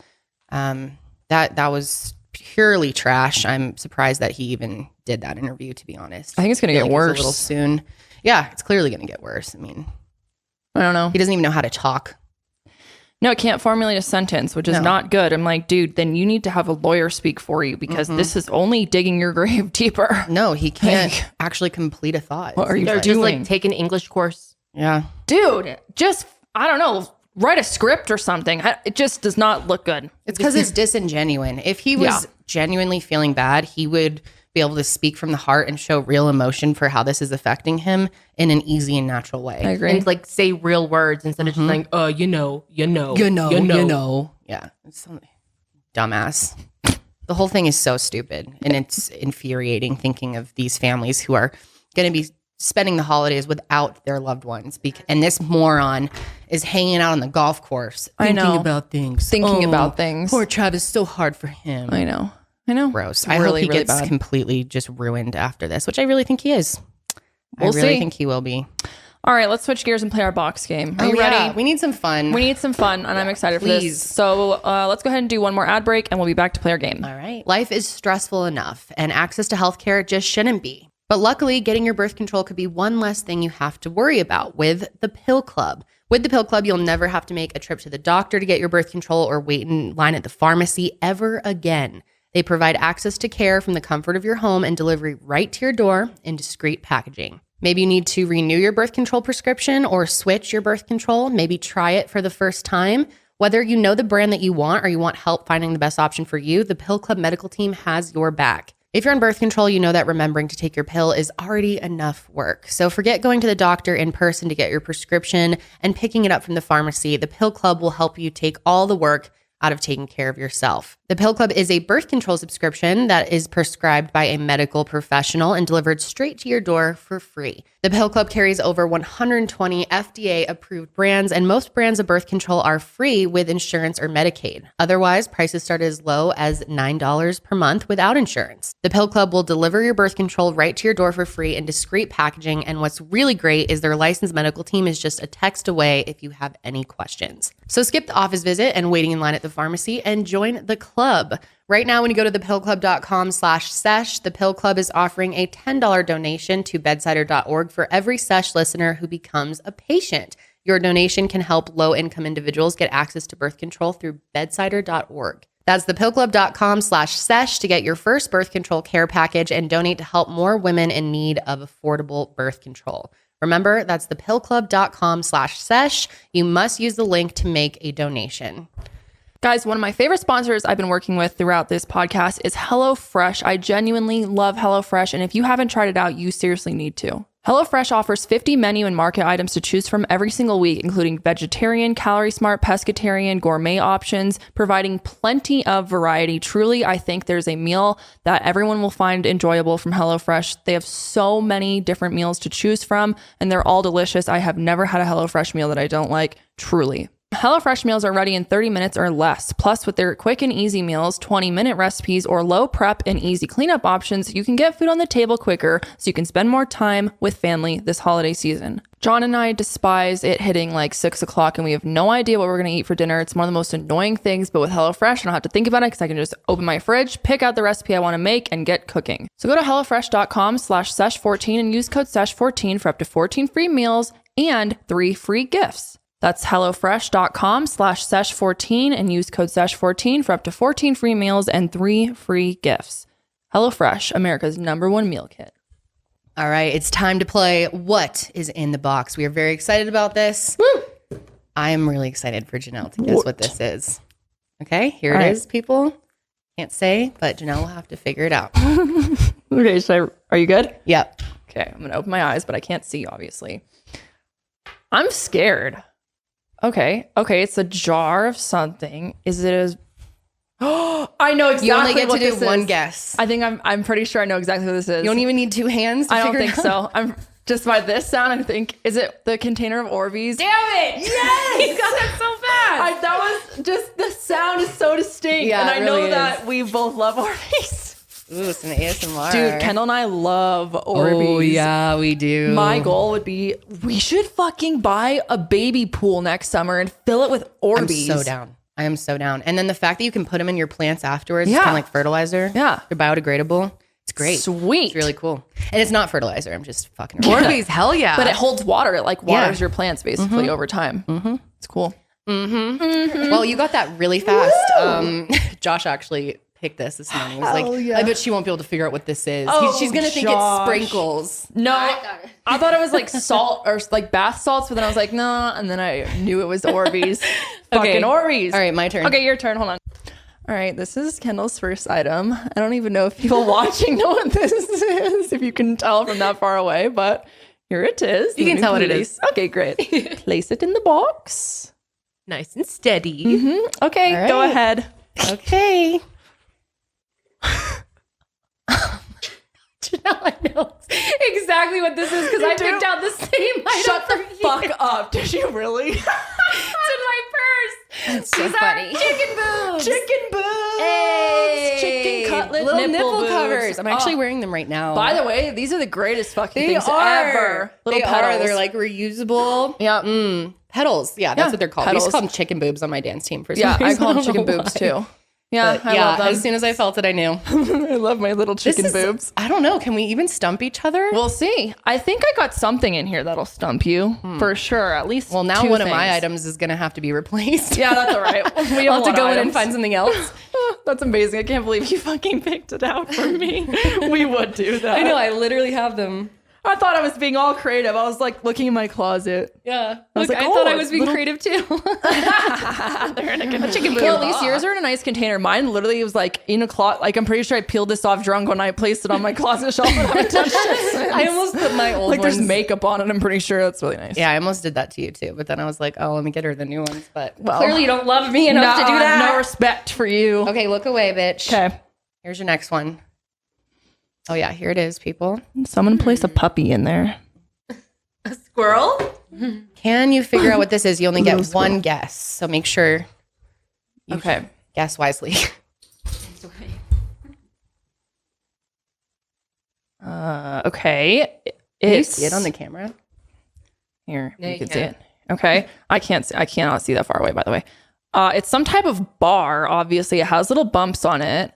Speaker 1: That was purely trash. I'm surprised that he even did that interview, to be honest.
Speaker 2: I think it's going to
Speaker 1: feel
Speaker 2: get
Speaker 1: like
Speaker 2: worse.
Speaker 1: a little soon. Yeah, it's clearly going to get worse. I mean,
Speaker 2: I don't know.
Speaker 1: he doesn't even know how to talk.
Speaker 2: no, it can't formulate a sentence, which is not good. I'm like, dude, then you need to have a lawyer speak for you because this is only digging your grave deeper.
Speaker 1: No, he can't actually complete a thought.
Speaker 2: What are you doing?
Speaker 3: Just like take an English course.
Speaker 1: Yeah.
Speaker 2: Dude, just, I don't know, write a script or something. It just does not look good.
Speaker 1: It's because it's disingenuine. If he was genuinely feeling bad, he would be able to speak from the heart and show real emotion for how this is affecting him in an easy and natural way.
Speaker 2: I agree.
Speaker 3: And like say real words instead of just like, you know.
Speaker 1: Yeah. It's so dumbass. The whole thing is so stupid, and it's infuriating thinking of these families who are going to be spending the holidays without their loved ones. And this moron is hanging out on the golf course thinking about things.
Speaker 2: Poor
Speaker 1: Travis, so hard for him.
Speaker 2: I know.
Speaker 1: Gross.
Speaker 2: It's
Speaker 1: I
Speaker 2: really,
Speaker 1: hope he
Speaker 2: really
Speaker 1: gets
Speaker 2: bad.
Speaker 1: completely just ruined after this, which I really think he is.
Speaker 2: We'll
Speaker 1: I really
Speaker 2: see.
Speaker 1: think he will be.
Speaker 2: All right, let's switch gears and play our box game. Are you ready?
Speaker 1: We need some fun.
Speaker 2: We need some fun, and I'm excited for
Speaker 1: please.
Speaker 2: this. So let's go ahead and do one more ad break, and we'll be back to play our game.
Speaker 1: All right. Life is stressful enough, and access to healthcare just shouldn't be. But luckily, getting your birth control could be one less thing you have to worry about with the Pill Club. With the Pill Club, you'll never have to make a trip to the doctor to get your birth control or wait in line at the pharmacy ever again. They provide access to care from the comfort of your home and delivery right to your door in discreet packaging. Maybe you need to renew your birth control prescription or switch your birth control. Maybe try it for the first time. Whether you know the brand that you want or you want help finding the best option for you, the Pill Club medical team has your back. If you're on birth control, you know that remembering to take your pill is already enough work. So forget going to the doctor in person to get your prescription and picking it up from the pharmacy. The Pill Club will help you take all the work out of taking care of yourself. The Pill Club is a birth control subscription that is prescribed by a medical professional and delivered straight to your door for free. The Pill Club carries over 120 FDA-approved brands, and most brands of birth control are free with insurance or Medicaid. Otherwise, prices start as low as $9 per month without insurance. The Pill Club will deliver your birth control right to your door for free in discreet packaging, and what's really great is their licensed medical team is just a text away if you have any questions. So skip the office visit and waiting in line at the pharmacy and join the club. Right now, when you go to thepillclub.com/sesh, the Pill Club is offering a $10 donation to bedsider.org for every Sesh listener who becomes a patient. Your donation can help low-income individuals get access to birth control through bedsider.org. That's thepillclub.com/sesh to get your first birth control care package and donate to help more women in need of affordable birth control. Remember, that's thepillclub.com/sesh. You must use the link to make a donation.
Speaker 2: Guys, one of my favorite sponsors I've been working with throughout this podcast is HelloFresh. I genuinely love HelloFresh, and if you haven't tried it out, you seriously need to. HelloFresh offers 50 menu and market items to choose from every single week, including vegetarian, calorie smart, pescatarian, gourmet options, providing plenty of variety. Truly, I think there's a meal that everyone will find enjoyable from HelloFresh. They have so many different meals to choose from, and they're all delicious. I have never had a HelloFresh meal that I don't like, truly. HelloFresh meals are ready in 30 minutes or less. Plus, with their quick and easy meals, 20-minute recipes, or low prep and easy cleanup options, you can get food on the table quicker so you can spend more time with family this holiday season. John and I despise it hitting like 6 o'clock and we have no idea what we're going to eat for dinner. It's one of the most annoying things, but with HelloFresh, I don't have to think about it because I can just open my fridge, pick out the recipe I want to make, and get cooking. So go to HelloFresh.com/sesh14 and use code sesh14 for up to 14 free meals and 3 free gifts. That's HelloFresh.com/sesh14 and use code sesh14 for up to 14 free meals and 3 free gifts. HelloFresh, America's #1 meal kit.
Speaker 1: All right, it's time to play What is in the Box. We are very excited about this. Woo! I am really excited for Janelle to guess what this is. Okay, here it is, people. Can't say, but Janelle will have to figure it out.
Speaker 2: Okay, are you good?
Speaker 1: Yep.
Speaker 2: Okay, I'm going to open my eyes, but I can't see, obviously. I'm scared. Okay, it's a jar of something. Is it as... Oh, I know exactly.
Speaker 1: You only get
Speaker 2: what
Speaker 1: to do
Speaker 2: this
Speaker 1: one
Speaker 2: is.
Speaker 1: guess.
Speaker 2: I think I'm pretty sure I know exactly what this is.
Speaker 1: You don't even need 2 hands to
Speaker 2: I don't
Speaker 1: figure
Speaker 2: think
Speaker 1: it out?
Speaker 2: so. I'm just by this sound, I think, is it the container of Orbeez?
Speaker 1: Damn it!
Speaker 2: Yes!
Speaker 1: You got it so fast!
Speaker 2: That was just, the sound is so distinct.
Speaker 1: Yeah,
Speaker 2: and I
Speaker 1: it
Speaker 2: know
Speaker 1: really
Speaker 2: that
Speaker 1: is.
Speaker 2: we both love Orbeez.
Speaker 1: Ooh, some ASMR.
Speaker 2: Dude, Kendall and I love Orbeez.
Speaker 1: Oh, yeah, we do.
Speaker 2: My goal would be, we should fucking buy a baby pool next summer and fill it with Orbeez.
Speaker 1: I'm so down. I am so down. And then the fact that you can put them in your plants afterwards,
Speaker 2: Yeah.
Speaker 1: it's kind of like fertilizer.
Speaker 2: Yeah.
Speaker 1: They're biodegradable. It's great.
Speaker 2: Sweet.
Speaker 1: It's really cool. And it's not fertilizer. I'm just fucking around.
Speaker 3: Orbeez, hell yeah.
Speaker 2: But it holds water. It like waters
Speaker 1: Yeah.
Speaker 2: your plants basically over time. Mm-hmm. It's cool.
Speaker 1: Well, you got that really fast. Josh actually picked this morning. He was like, I bet she won't be able to figure out what this is. She's going to think it's sprinkles.
Speaker 2: No, I thought it was like salt or like bath salts, but then I was like, nah. And then I knew it was Orbeez. Fucking Orbeez.
Speaker 1: All right, my turn.
Speaker 2: Okay, your turn. Hold on. All right, this is Kendall's first item. I don't even know if people watching know what this is, if you can tell from that far away, but here it is.
Speaker 3: You can tell what it is.
Speaker 2: Okay, great. Place it in the box.
Speaker 3: Nice and steady.
Speaker 2: Okay,
Speaker 1: All right.
Speaker 2: go ahead.
Speaker 1: Okay.
Speaker 3: Janelle, I know exactly what this is because I picked out the same item.
Speaker 2: Shut the fuck up. Did you really?
Speaker 3: It's in my purse.
Speaker 6: That's so funny.
Speaker 3: Chicken boobs.
Speaker 2: Chicken boobs.
Speaker 1: Hey.
Speaker 2: Chicken cutlet
Speaker 1: Little
Speaker 2: nipple boobs.
Speaker 1: covers. I'm actually wearing them right now.
Speaker 2: By the way, these are the greatest fucking
Speaker 1: they
Speaker 2: things
Speaker 1: are.
Speaker 2: ever. Little
Speaker 1: They
Speaker 2: petals.
Speaker 1: are. They're like reusable.
Speaker 2: Yeah.
Speaker 1: Petals. Yeah, that's
Speaker 2: Yeah,
Speaker 1: what they're called.
Speaker 2: petals.
Speaker 1: We used to call them chicken boobs on my dance team for some
Speaker 2: Yeah, I
Speaker 1: reason.
Speaker 2: call them
Speaker 1: don't know
Speaker 2: chicken boobs
Speaker 1: why.
Speaker 2: too. Yeah,
Speaker 1: But
Speaker 2: I love them.
Speaker 1: as soon as I felt it, I knew.
Speaker 2: I love my little chicken
Speaker 1: This is-
Speaker 2: boobs.
Speaker 1: I don't know. Can we even stump each other?
Speaker 2: We'll see. I think I got something in here that'll stump you for sure. At least
Speaker 1: Well, now
Speaker 2: two
Speaker 1: one of my
Speaker 2: things.
Speaker 1: items is going to have to be replaced.
Speaker 2: Yeah, that's all right. We
Speaker 1: I'll have to go in and
Speaker 2: items.
Speaker 1: find something else.
Speaker 2: That's amazing. I can't believe you fucking picked it out for me. We would do that.
Speaker 1: I know. I literally have them.
Speaker 2: I thought I was being all creative. I was like looking in my closet.
Speaker 1: Yeah.
Speaker 2: I was
Speaker 1: Look,
Speaker 2: like,
Speaker 1: I thought
Speaker 2: oh,
Speaker 1: I was being
Speaker 2: little-
Speaker 1: creative too.
Speaker 2: They're in a chicken boob. Well, at least yours are in a nice container. Mine literally was like in a closet. Like I'm pretty sure I peeled this off drunk when I placed it on my closet shelf and I haven't touched it since.
Speaker 1: I almost put my old
Speaker 2: like
Speaker 1: ones.
Speaker 2: there's makeup on it. I'm pretty sure that's really nice.
Speaker 1: Yeah, I almost did that to you too. But then I was like, oh, let me get her the new ones. But
Speaker 2: Well,
Speaker 1: clearly you don't love me enough to do
Speaker 2: I
Speaker 1: that.
Speaker 2: have no respect for you.
Speaker 1: Okay, look away, bitch.
Speaker 2: Okay.
Speaker 1: Here's your next one. Oh yeah, here it is, people.
Speaker 2: Someone place a puppy in there.
Speaker 3: A squirrel?
Speaker 1: Can you figure out what this is? You only get one guess, so make sure you
Speaker 2: Okay.
Speaker 1: guess wisely.
Speaker 2: Okay.
Speaker 1: Can you
Speaker 2: It's
Speaker 1: see it on the camera?
Speaker 2: here.
Speaker 3: No,
Speaker 2: you
Speaker 3: you
Speaker 2: can see
Speaker 3: can't.
Speaker 2: it. Okay. I cannot see that far away, by the way. It's some type of bar. Obviously, it has little bumps on it.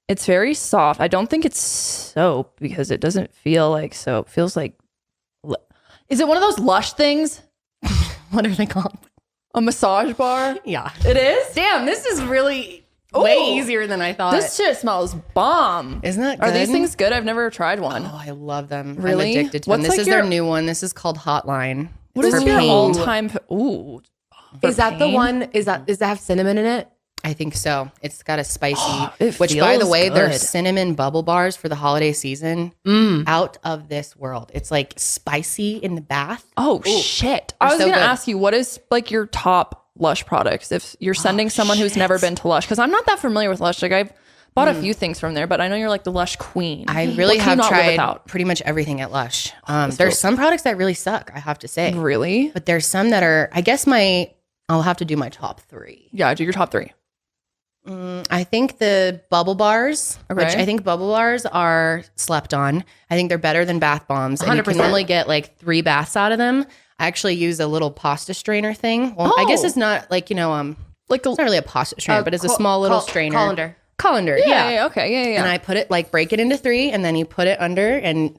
Speaker 2: It's very soft. I don't think it's soap because it doesn't feel like soap. It feels like. Is it one of those Lush things?
Speaker 1: What are they called?
Speaker 2: A massage bar?
Speaker 1: Yeah.
Speaker 2: It is?
Speaker 1: Damn, this is really way
Speaker 2: Ooh.
Speaker 1: easier than I thought.
Speaker 2: This shit smells bomb.
Speaker 1: Isn't that
Speaker 2: Are these
Speaker 1: good?
Speaker 2: things good? I've never tried one.
Speaker 1: Oh, I love them.
Speaker 2: Really?
Speaker 1: I'm addicted to
Speaker 2: What's
Speaker 1: them. This
Speaker 2: like
Speaker 1: is their
Speaker 2: your-
Speaker 1: new one. This is called Hotline.
Speaker 2: What is
Speaker 1: for
Speaker 2: your
Speaker 1: pain.
Speaker 2: all-time? Ooh.
Speaker 3: Is that the
Speaker 2: pain?
Speaker 3: one? Does that have cinnamon in it?
Speaker 1: I think so. It's got a spicy,
Speaker 2: It
Speaker 1: which by the
Speaker 2: feels
Speaker 1: way, their
Speaker 2: good.
Speaker 1: cinnamon bubble bars for the holiday season, out of this world. It's like spicy in the bath.
Speaker 2: Oh shit! I was
Speaker 1: so
Speaker 2: gonna
Speaker 1: good.
Speaker 2: ask you, what is like your top Lush products if you're sending someone who's never been to Lush? Because I'm not that familiar with Lush. Like I've bought a few things from there, but I know you're like the Lush queen.
Speaker 1: I really
Speaker 2: What can you
Speaker 1: have
Speaker 2: not live
Speaker 1: tried
Speaker 2: without?
Speaker 1: pretty much everything at Lush. There's some products that really suck, I have to say.
Speaker 2: Really?
Speaker 1: But there's some that are, I guess I'll have to do my top three.
Speaker 2: Yeah, do your top three.
Speaker 1: I think the bubble bars, which
Speaker 2: Okay.
Speaker 1: I think bubble bars are slept on. I think they're better than bath bombs. And you can
Speaker 3: 100%.
Speaker 1: normally get like 3 baths out of them. I actually use a little pasta strainer thing. Well, I guess
Speaker 2: Oh.
Speaker 1: it's not like,
Speaker 2: Like
Speaker 1: it's not really a pasta strainer, but it's a small little strainer. Colander.
Speaker 2: yeah, okay, yeah.
Speaker 1: And I put it break it into 3 and then you put it under and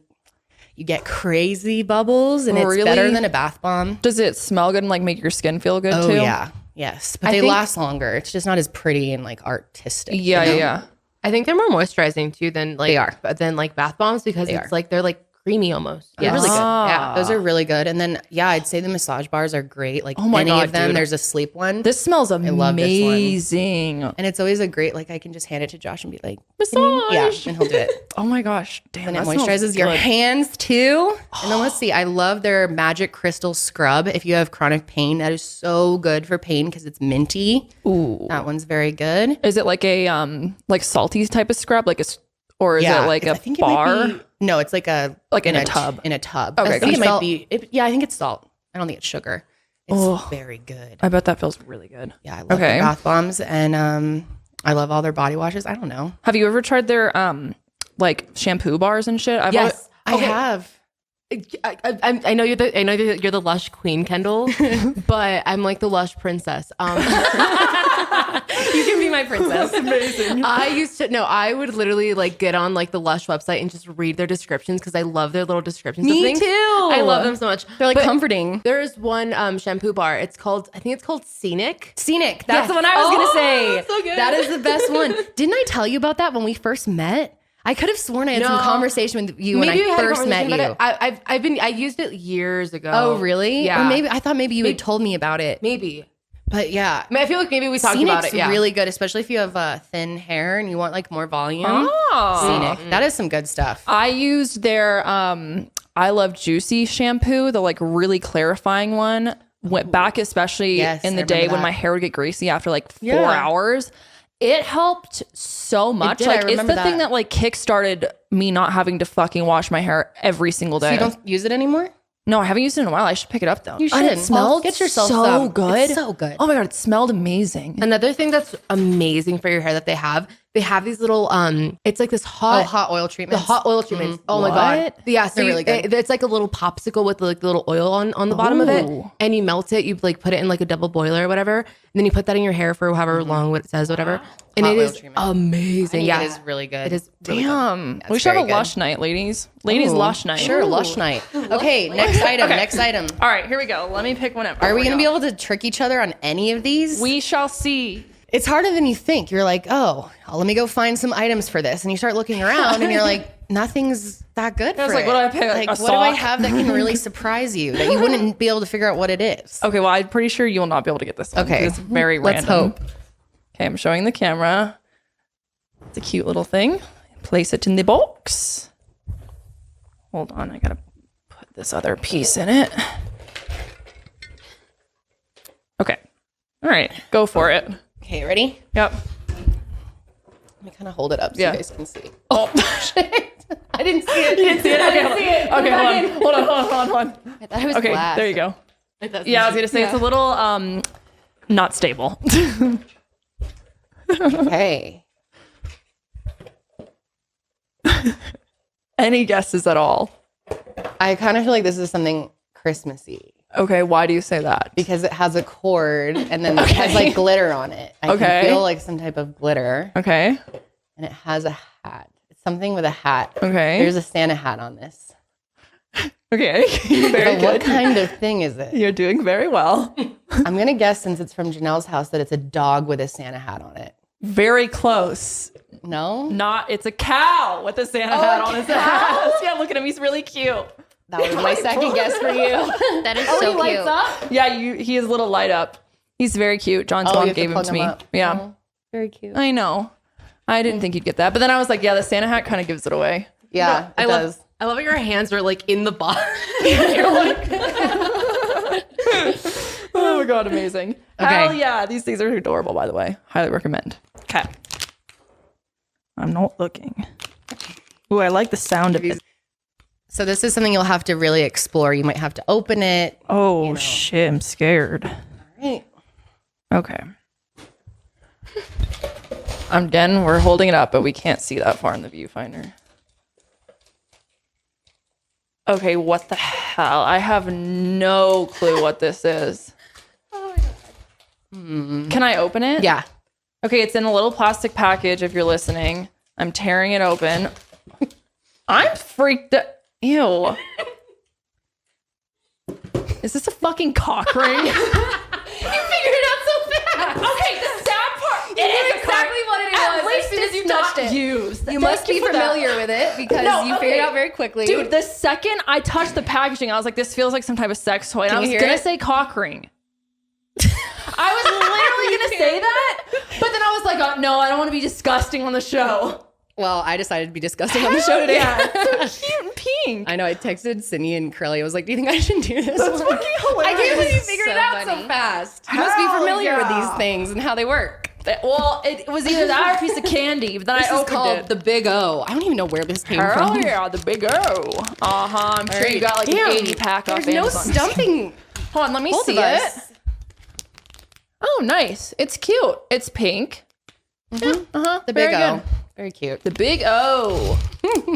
Speaker 1: you get crazy bubbles and it's
Speaker 2: Really?
Speaker 1: better than a bath bomb.
Speaker 2: Does it smell good and like make your skin feel good
Speaker 1: Oh
Speaker 2: too?
Speaker 1: yeah. Yes. But
Speaker 3: I
Speaker 1: they
Speaker 3: think-
Speaker 1: last longer. It's just not as pretty and like artistic.
Speaker 2: Yeah,
Speaker 1: you know?
Speaker 2: yeah.
Speaker 3: I think they're more moisturizing too than like
Speaker 1: They are.
Speaker 3: than like bath bombs because
Speaker 1: They
Speaker 3: it's
Speaker 1: are.
Speaker 3: like they're like creamy almost.
Speaker 1: Yeah,
Speaker 3: They're really good.
Speaker 2: Ah.
Speaker 3: Yeah.
Speaker 1: Those are really good. And then, yeah, I'd say the massage bars are great. Like
Speaker 2: Oh my
Speaker 1: any
Speaker 2: God,
Speaker 1: of them,
Speaker 2: dude.
Speaker 1: there's a sleep one.
Speaker 2: This smells
Speaker 1: love this one.
Speaker 2: amazing.
Speaker 1: And it's always a great, like I can just hand it to Josh and be like,
Speaker 2: Massage.
Speaker 1: yeah, and he'll do it.
Speaker 2: Oh my gosh. Damn.
Speaker 1: And it
Speaker 2: that smells
Speaker 1: moisturizes your
Speaker 2: good.
Speaker 1: hands too. And then let's see, I love their Magic Crystal Scrub. If you have chronic pain, that is so good for pain because it's minty.
Speaker 2: Ooh.
Speaker 1: That one's very good.
Speaker 2: Is it like a like salty type of scrub, or is it like
Speaker 1: I
Speaker 2: a
Speaker 1: think it might
Speaker 2: bar?
Speaker 1: be- no, it's like a
Speaker 2: Like in a tub.
Speaker 1: In a tub.
Speaker 2: Okay,
Speaker 1: I think it
Speaker 2: gotcha.
Speaker 1: might be. I think it's salt. I don't think it's sugar. It's
Speaker 2: Oh.
Speaker 1: very good.
Speaker 2: I bet that feels really good.
Speaker 1: Yeah, I love
Speaker 2: Okay.
Speaker 1: their bath bombs and I love all their body washes. I don't know.
Speaker 2: Have you ever tried their like shampoo bars and shit?
Speaker 3: Yes.
Speaker 1: I have.
Speaker 3: I know you're the Lush queen, Kendall, but I'm like the Lush princess. You can be my princess.
Speaker 2: That's amazing.
Speaker 3: I would literally like get on like the Lush website and just read their descriptions because I love their little descriptions.
Speaker 2: Me
Speaker 3: of things.
Speaker 2: too.
Speaker 3: I love them so much.
Speaker 2: They're like
Speaker 3: But
Speaker 2: comforting.
Speaker 3: There's one shampoo bar. I think it's called Scenic.
Speaker 1: Scenic. That's
Speaker 3: Yes.
Speaker 1: the one I was going to say.
Speaker 3: So good.
Speaker 1: That is the best one. Didn't I tell you about that when we first met? I could have sworn I had some conversation with you when
Speaker 3: Maybe we
Speaker 1: I
Speaker 3: had a
Speaker 1: first met
Speaker 3: conversation,
Speaker 1: you.
Speaker 3: but I used it years ago.
Speaker 1: Oh, really?
Speaker 3: Yeah.
Speaker 1: Or maybe I thought maybe you had told me about it.
Speaker 3: Maybe.
Speaker 1: But yeah.
Speaker 3: I mean, I feel like maybe we talked
Speaker 1: Scenic's
Speaker 3: about it. Yeah.
Speaker 1: really good, especially if you have thin hair and you want like more volume.
Speaker 2: Oh.
Speaker 1: Scenic. That is some good stuff.
Speaker 2: I used their I Love Juicy shampoo, the like really clarifying one. Went back, especially
Speaker 1: Yes,
Speaker 2: in
Speaker 1: I
Speaker 2: the day
Speaker 1: remember
Speaker 2: when
Speaker 1: that.
Speaker 2: my hair would get greasy after like 4
Speaker 1: Yeah.
Speaker 2: hours. It helped so much.
Speaker 1: did, I
Speaker 2: Like it's
Speaker 1: remember
Speaker 2: the thing
Speaker 1: that.
Speaker 2: that like kickstarted me not having to fucking wash my hair every single day.
Speaker 1: So you don't use it anymore?
Speaker 2: No, I haven't used it in a while. I should pick it up though.
Speaker 1: You
Speaker 2: And
Speaker 1: should.
Speaker 2: it smelled
Speaker 1: Get yourself
Speaker 2: so
Speaker 1: some.
Speaker 2: good.
Speaker 1: It's so good.
Speaker 2: Oh my god, it smelled amazing.
Speaker 3: Another thing that's amazing for your hair that they have these little it's like this
Speaker 1: hot oil
Speaker 3: the
Speaker 1: treatments.
Speaker 3: hot oil treatments. Oh my god.
Speaker 2: What?
Speaker 3: Yeah, so
Speaker 1: They're really good.
Speaker 3: it's like a little popsicle with like the little oil on the bottom of it.
Speaker 2: Ooh.
Speaker 3: And you melt it, you like put it in like a double boiler or whatever. And then you put that in your hair for however long what it says, whatever. And
Speaker 1: Hot
Speaker 3: it
Speaker 1: oil
Speaker 3: is
Speaker 1: treatment.
Speaker 3: amazing.
Speaker 1: Yeah,
Speaker 3: Yeah.
Speaker 1: it is really good.
Speaker 3: It is really good.
Speaker 2: Damn.
Speaker 1: That's
Speaker 2: We should have
Speaker 1: very
Speaker 2: a
Speaker 1: good.
Speaker 2: lush night, ladies. Ladies
Speaker 1: Ooh,
Speaker 2: lush night.
Speaker 1: Sure, lush night. Okay, next item.
Speaker 2: Okay.
Speaker 1: Next item.
Speaker 2: All right, here we go. Let me pick one up.
Speaker 1: Are we going to be able to trick each other on any of these?
Speaker 2: We shall see.
Speaker 1: It's harder than you think. You're like, oh, let me go find some items for this. And you start looking around and you're like, nothing's that good
Speaker 2: I was
Speaker 1: for
Speaker 2: like,
Speaker 1: it.
Speaker 2: what do I pick?
Speaker 1: Like,
Speaker 2: A
Speaker 1: what do I
Speaker 2: sock?
Speaker 1: have that can really surprise you that you wouldn't be able to figure out what it is?
Speaker 2: Okay, well, I'm pretty sure you'll not be able to get this one.
Speaker 1: Okay.
Speaker 2: 'Cause it's very
Speaker 1: Let's
Speaker 2: random.
Speaker 1: hope.
Speaker 2: Okay, I'm showing the camera. It's a cute little thing. Place it in the box. Hold on, I gotta put this other piece in it. Okay. All right, go for it.
Speaker 1: Okay, ready?
Speaker 2: Yep.
Speaker 1: Let me kind of hold it up so
Speaker 2: Yeah.
Speaker 1: you guys can see.
Speaker 2: Oh,
Speaker 1: I didn't see it.
Speaker 2: you didn't see it? Okay, hold on.
Speaker 1: I thought it was
Speaker 2: Okay,
Speaker 1: glass.
Speaker 2: there you go. Yeah, I was gonna say it's a little not stable.
Speaker 1: Okay.
Speaker 2: Any guesses at all?
Speaker 1: I kind of feel like this is something Christmassy
Speaker 2: Okay, why do you say that?
Speaker 1: because it has a cord and then it has like glitter on it. I
Speaker 2: Okay.
Speaker 1: can feel like some type of glitter
Speaker 2: Okay.
Speaker 1: and it has a hat. It's something with a hat.
Speaker 2: Okay.
Speaker 1: There's a Santa hat on this.
Speaker 2: Okay. Very
Speaker 1: But what
Speaker 2: good.
Speaker 1: kind of thing is it?
Speaker 2: You're doing very well.
Speaker 1: I'm going to guess since it's from Janelle's house that it's a dog with a Santa hat on it.
Speaker 2: Very close.
Speaker 1: No?
Speaker 2: Not, it's a cow with a Santa hat on his ass. Yeah, look at him. He's really cute.
Speaker 1: That was my second guess for you.
Speaker 6: That is so cute.
Speaker 2: Yeah, he is a little light up. He's very cute. John's
Speaker 1: Oh, you
Speaker 2: mom
Speaker 1: have to
Speaker 2: gave him
Speaker 1: plug
Speaker 2: to
Speaker 1: him
Speaker 2: me.
Speaker 1: up.
Speaker 2: Yeah.
Speaker 1: Oh, very cute.
Speaker 2: I know. I didn't think you'd get that. But then I was like, yeah, the Santa hat kind of gives it away.
Speaker 1: Yeah, it does.
Speaker 3: I love how your hands are like in the box.
Speaker 2: You're like, oh my God, amazing.
Speaker 1: Okay.
Speaker 2: Hell yeah. These things are adorable, by the way. Highly recommend. Okay. I'm not looking. Ooh, I like the sound of it.
Speaker 1: So this is something you'll have to really explore. You might have to open it.
Speaker 2: Oh, shit. I'm scared.
Speaker 1: Right.
Speaker 2: Okay. Again, we're holding it up, but we can't see that far in the viewfinder. Okay, what the hell? I have no clue what this is. Can I open it?
Speaker 1: Yeah.
Speaker 2: Okay, it's in a little plastic package if you're listening. I'm tearing it open. I'm freaked out. Ew. Is this a fucking cock ring?
Speaker 3: You figured it out so fast.
Speaker 2: Okay, the sad part.
Speaker 3: You knew exactly what it was
Speaker 2: At least
Speaker 3: as soon as you
Speaker 2: it's not
Speaker 3: touched it.
Speaker 2: used.
Speaker 3: You must be familiar with it because
Speaker 2: No,
Speaker 3: you
Speaker 2: okay.
Speaker 3: figured it out very quickly.
Speaker 2: Dude, the second I touched the packaging, I was like, this feels like some type of sex toy. And
Speaker 3: Can
Speaker 2: I was
Speaker 3: you hear
Speaker 2: going to
Speaker 3: it?
Speaker 2: say cock ring. I was literally going to say that. But then I was like, oh, no, I don't want to be disgusting on the show.
Speaker 1: Well, I decided to be disgusting on the show today.
Speaker 2: Yeah, it's so cute and pink.
Speaker 1: I know. I texted Sydney and Karelly. I was like, do you think I should do this?
Speaker 2: That's
Speaker 1: one?"
Speaker 2: fucking hilarious.
Speaker 1: I can't believe you figured
Speaker 6: So
Speaker 1: it out
Speaker 6: funny.
Speaker 1: so fast. You must be
Speaker 2: Hell
Speaker 1: familiar with
Speaker 2: yeah.
Speaker 1: these things and how they work.
Speaker 2: Well, it was either that or a piece of candy, but then
Speaker 1: This
Speaker 2: I
Speaker 1: is
Speaker 2: opened
Speaker 1: called
Speaker 2: it.
Speaker 1: the Big O. I don't even know where this came
Speaker 2: Hell
Speaker 1: from.
Speaker 2: yeah, the big O. Uh-huh. I'm sure you got like
Speaker 1: Damn.
Speaker 2: an 80 pack off
Speaker 1: There's no
Speaker 2: Amazon.
Speaker 1: stumping.
Speaker 2: Hold on, let me
Speaker 1: Both
Speaker 2: see
Speaker 1: of
Speaker 2: it.
Speaker 1: us.
Speaker 2: Oh, nice. It's cute. It's pink. Yeah,
Speaker 1: The
Speaker 2: very
Speaker 1: Big O.
Speaker 2: good.
Speaker 1: Very cute.
Speaker 2: The big O.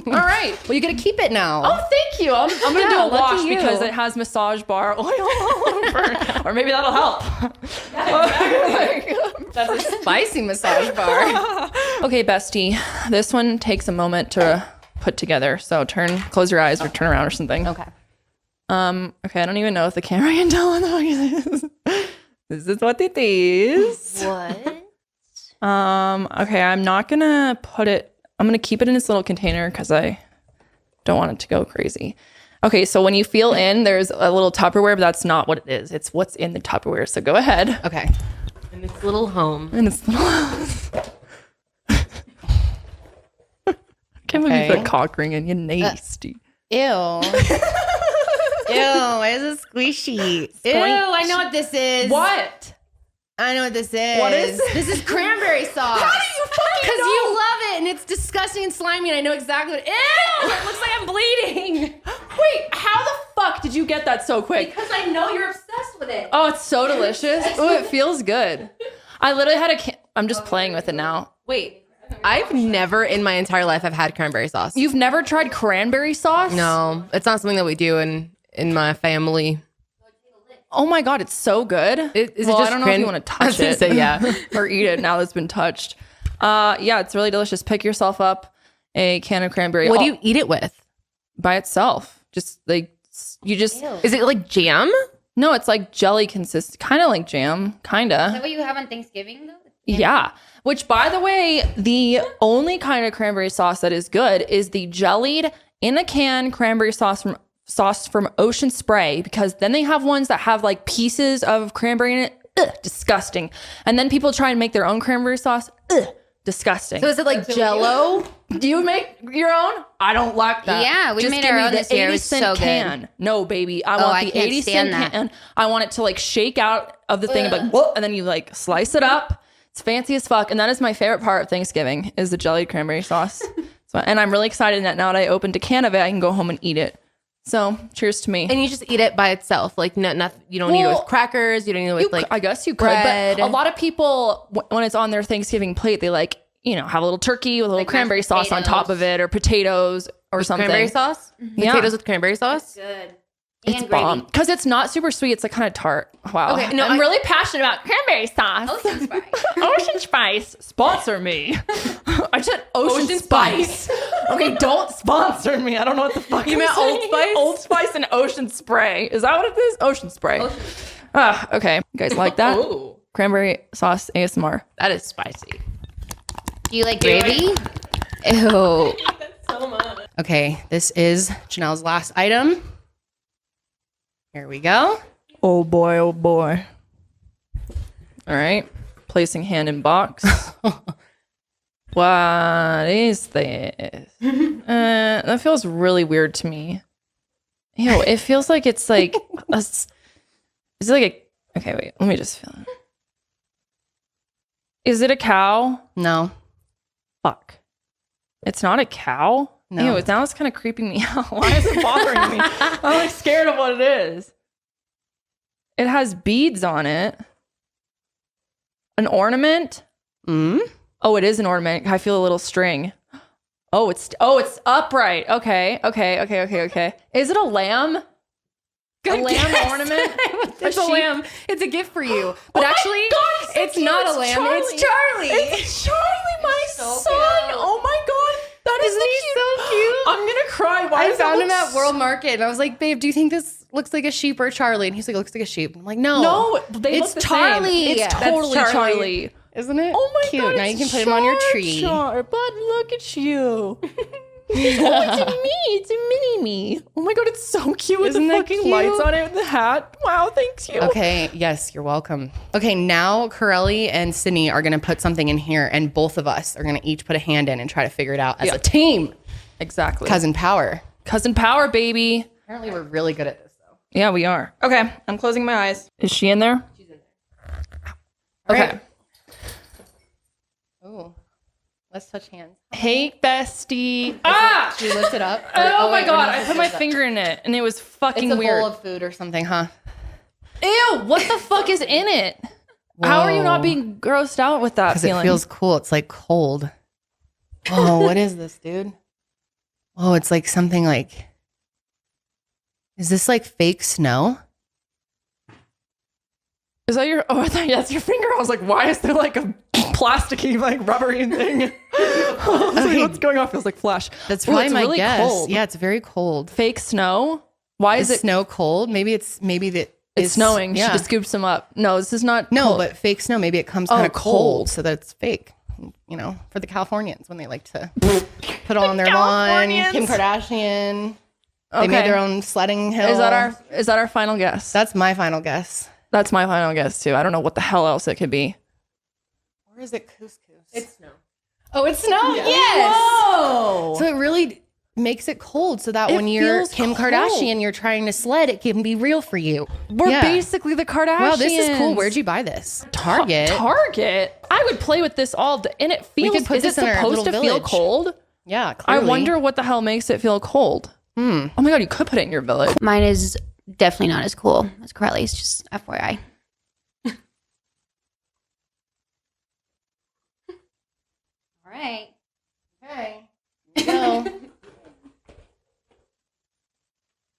Speaker 2: All right.
Speaker 1: Well, you get to keep it now.
Speaker 2: Oh, thank you. I'm going to do a
Speaker 1: lucky
Speaker 2: wash
Speaker 1: you.
Speaker 2: because it has massage bar oil all over. Or maybe that'll help.
Speaker 1: That's a spicy massage bar.
Speaker 2: Okay, bestie. This one takes a moment to put together. So close your eyes or turn around or something.
Speaker 1: Okay.
Speaker 2: Okay, I don't even know if the camera can tell what the fuck it is. This is what it is.
Speaker 6: What?
Speaker 2: Okay, I'm not gonna I'm gonna keep it in this little container because I don't want it to go crazy. Okay, so when you feel in, there's a little Tupperware, but that's not what it is. It's what's in the Tupperware. So go ahead.
Speaker 1: Okay.
Speaker 3: In its little home.
Speaker 2: And it's little. I can't believe you put cock ring in. You nasty.
Speaker 1: Ew. Ew, why is it squishy? Ew, I know what this is.
Speaker 2: What?
Speaker 1: I know what this is.
Speaker 2: What is it?
Speaker 1: This is cranberry sauce.
Speaker 2: How do you fucking
Speaker 1: Because
Speaker 2: know?
Speaker 1: you love it and it's disgusting and slimy and I know exactly what. Ew! It looks like I'm bleeding.
Speaker 2: Wait, how the fuck did you get that so quick?
Speaker 1: Because I know you're obsessed with it.
Speaker 2: Oh, it's so delicious. Oh, it feels good. I literally had I'm just playing with it now.
Speaker 3: Wait, I've never in my entire life have had cranberry sauce.
Speaker 2: You've never tried cranberry sauce?
Speaker 3: No, it's not something that we do in my family.
Speaker 2: Oh my God, it's so good.
Speaker 3: Is
Speaker 2: well,
Speaker 3: it just
Speaker 2: I don't know if you want to
Speaker 3: I was
Speaker 2: touch
Speaker 3: gonna
Speaker 2: it.
Speaker 3: say, yeah.
Speaker 2: Or eat it now that it's been touched. Yeah, it's really delicious. Pick yourself up a can of cranberry.
Speaker 3: What do you eat it with?
Speaker 2: By itself. Just like, you just,
Speaker 3: Is it like jam?
Speaker 2: no, it's like jelly kind of like jam, kind
Speaker 6: Is that
Speaker 2: of.
Speaker 6: what you have on Thanksgiving though?
Speaker 2: Yeah. Which, by the way, the only kind of cranberry sauce that is good is the jellied in a can cranberry sauce from Ocean Spray, because then they have ones that have like pieces of cranberry in it. Ugh, disgusting. And then people try and make their own cranberry sauce. Ugh, disgusting.
Speaker 3: So is it like Jello?
Speaker 2: Do you make your own? I don't like that.
Speaker 6: Yeah, we
Speaker 2: Just
Speaker 6: made
Speaker 2: give
Speaker 6: our
Speaker 2: me
Speaker 6: own
Speaker 2: the
Speaker 6: this year. It
Speaker 2: 80
Speaker 6: was
Speaker 2: cent
Speaker 6: so good.
Speaker 2: can. No, baby. I
Speaker 6: I
Speaker 2: want the
Speaker 6: can't
Speaker 2: 80
Speaker 6: stand
Speaker 2: cent
Speaker 6: that.
Speaker 2: can. I want it to like shake out of the thing and be like, whoa, and then you like slice it up. It's fancy as fuck. And that is my favorite part of Thanksgiving is the jellied cranberry sauce. And I'm really excited that now that I opened a can of it, I can go home and eat it. So cheers to me.
Speaker 3: And you just eat it by itself, like nothing. You don't eat it with crackers. You don't eat it with like.
Speaker 2: I guess you could,
Speaker 3: bread.
Speaker 2: but a lot of people, when it's on their Thanksgiving plate, they like, have a little turkey with a little cranberry sauce on top of it, or potatoes or something.
Speaker 3: Cranberry sauce?
Speaker 2: Yeah.
Speaker 3: Potatoes with cranberry sauce?
Speaker 6: Good.
Speaker 2: It's
Speaker 6: And
Speaker 2: bomb
Speaker 6: gravy.
Speaker 2: because it's not super sweet. It's like kind of tart. Wow.
Speaker 3: Okay, no,
Speaker 2: I'm really passionate about cranberry sauce.
Speaker 6: Ocean Spice.
Speaker 2: Ocean Spice, sponsor me. I said Ocean Spice. Okay, don't sponsor me. I don't know what the fuck you
Speaker 3: meant Old Spice?
Speaker 2: Old Spice and Ocean Spray. Is that what it is? Ocean Spray. Okay. You guys like that?
Speaker 3: Ooh.
Speaker 2: Cranberry sauce ASMR.
Speaker 3: That is spicy.
Speaker 6: Do you like gravy? Ew.
Speaker 1: Okay, this is Janelle's last item. Here we go.
Speaker 2: Oh boy, oh boy. All right. Placing hand in box. What is this? That feels really weird to me. Ew, it feels like it's like is it like a, okay, wait, let me just feel it. Is it a cow?
Speaker 1: No.
Speaker 2: Fuck. It's not a cow?
Speaker 1: No.
Speaker 2: Ew, now it's kind of creeping me out. Why is it bothering me? I'm like scared of what it is. It has beads on it. An ornament?
Speaker 1: Mm?
Speaker 2: Oh, it is an ornament. I feel a little string. Oh, it's upright. Okay. Is it a lamb?
Speaker 3: Good
Speaker 2: a lamb
Speaker 3: guess.
Speaker 2: ornament?
Speaker 3: It's a lamb. It's a gift for you. But
Speaker 2: Oh my
Speaker 3: actually,
Speaker 2: God, so
Speaker 3: it's
Speaker 2: cute.
Speaker 3: not a
Speaker 2: It's
Speaker 3: lamb.
Speaker 2: Charlie.
Speaker 3: It's Charlie.
Speaker 2: It's Charlie, my son.
Speaker 3: cute.
Speaker 2: Oh my God. That is
Speaker 3: Isn't he so cute?
Speaker 2: I'm going to cry. Why
Speaker 1: I
Speaker 2: does it
Speaker 1: found
Speaker 2: look
Speaker 1: him at World Market and I was like, babe, do you think this looks like a sheep or a Charlie? And he's like, it looks like a sheep. I'm like, no.
Speaker 2: No, they
Speaker 1: It's
Speaker 2: look the
Speaker 1: Charlie.
Speaker 2: Same. It's
Speaker 1: That's
Speaker 2: totally
Speaker 1: Charlie.
Speaker 2: Charlie.
Speaker 1: Isn't it?
Speaker 2: Oh my
Speaker 1: Cute.
Speaker 2: God.
Speaker 1: Now you
Speaker 2: it's
Speaker 1: can put him on your
Speaker 2: Char,
Speaker 1: tree.
Speaker 2: Char, but look at you. Oh, it's a me. It's a mini me. Oh my God, it's so cute with
Speaker 1: Isn't
Speaker 2: the
Speaker 1: that
Speaker 2: fucking
Speaker 1: cute?
Speaker 2: lights on it and the hat. Wow, thanks you.
Speaker 1: Okay, yes, you're welcome. Okay, now Karelly and Sydney are going to put something in here and both of us are going to each put a hand in and try to figure it out as a team.
Speaker 2: Exactly.
Speaker 1: Cousin power.
Speaker 2: Cousin power, baby.
Speaker 1: Apparently we're really good at this though.
Speaker 2: Yeah, we are. Okay, I'm closing my eyes. Is she in there? She's in there. Okay.
Speaker 1: Right. Oh, let's touch hands.
Speaker 2: Hey, bestie. Ah!
Speaker 1: Should we lift it up?
Speaker 2: Oh, my
Speaker 1: wait,
Speaker 2: God,
Speaker 1: we're
Speaker 2: I
Speaker 1: not
Speaker 2: put my
Speaker 1: supposed to.
Speaker 2: finger in it and it was fucking
Speaker 1: It's a
Speaker 2: weird.
Speaker 1: bowl of food or something, huh?
Speaker 2: Ew, what the fuck is in it? How are you not
Speaker 1: Whoa.
Speaker 2: being grossed out with that
Speaker 1: Because it
Speaker 2: feeling?
Speaker 1: feels cool. It's like cold. Oh, what is this, dude? Oh, it's like something like, is this like fake snow?
Speaker 2: Is that your, I thought that's your finger. I was like, why is there like a plasticky, like rubbery thing? I was like, what's going on? Feels like flesh.
Speaker 1: That's probably
Speaker 2: it's
Speaker 1: my
Speaker 2: really
Speaker 1: guess.
Speaker 2: cold.
Speaker 1: Yeah, it's very cold.
Speaker 2: Fake snow? Why is it
Speaker 1: snow cold? Maybe that
Speaker 2: it's snowing.
Speaker 1: Yeah.
Speaker 2: She just scoops them up. No, this is not
Speaker 1: No,
Speaker 2: cold.
Speaker 1: but fake snow. Maybe it comes kind of
Speaker 2: cold.
Speaker 1: cold so that it's fake. You know, for the Californians when they like to put on their lawn. Kim Kardashian. They made their own sledding hill.
Speaker 2: Is that our final guess?
Speaker 1: That's my final guess.
Speaker 2: That's my final guess too. I don't know what the hell else it could be.
Speaker 1: Or is it couscous?
Speaker 3: It's snow.
Speaker 1: Oh, it's snow?
Speaker 3: Yeah.
Speaker 1: Yes.
Speaker 2: Whoa.
Speaker 1: So it really makes it cold so that
Speaker 2: It
Speaker 1: when you're
Speaker 2: feels
Speaker 1: Kim
Speaker 2: cold.
Speaker 1: Kardashian, you're trying to sled, it can be real for you.
Speaker 2: We're
Speaker 1: Yeah.
Speaker 2: basically the Kardashians.
Speaker 1: Wow, this is cool. Where'd you buy this? Target.
Speaker 2: Target. I would play with this all day, and it feels.
Speaker 1: could put
Speaker 2: is
Speaker 1: this
Speaker 2: it
Speaker 1: in our
Speaker 2: supposed
Speaker 1: little
Speaker 2: to feel
Speaker 1: village.
Speaker 2: cold?
Speaker 1: Yeah,
Speaker 2: I
Speaker 1: clearly.
Speaker 2: wonder what the hell makes it feel cold. Oh my god, you could put it in your village.
Speaker 6: Mine is definitely not as cool as Karelly's, just FYI. All right.
Speaker 1: Okay. No.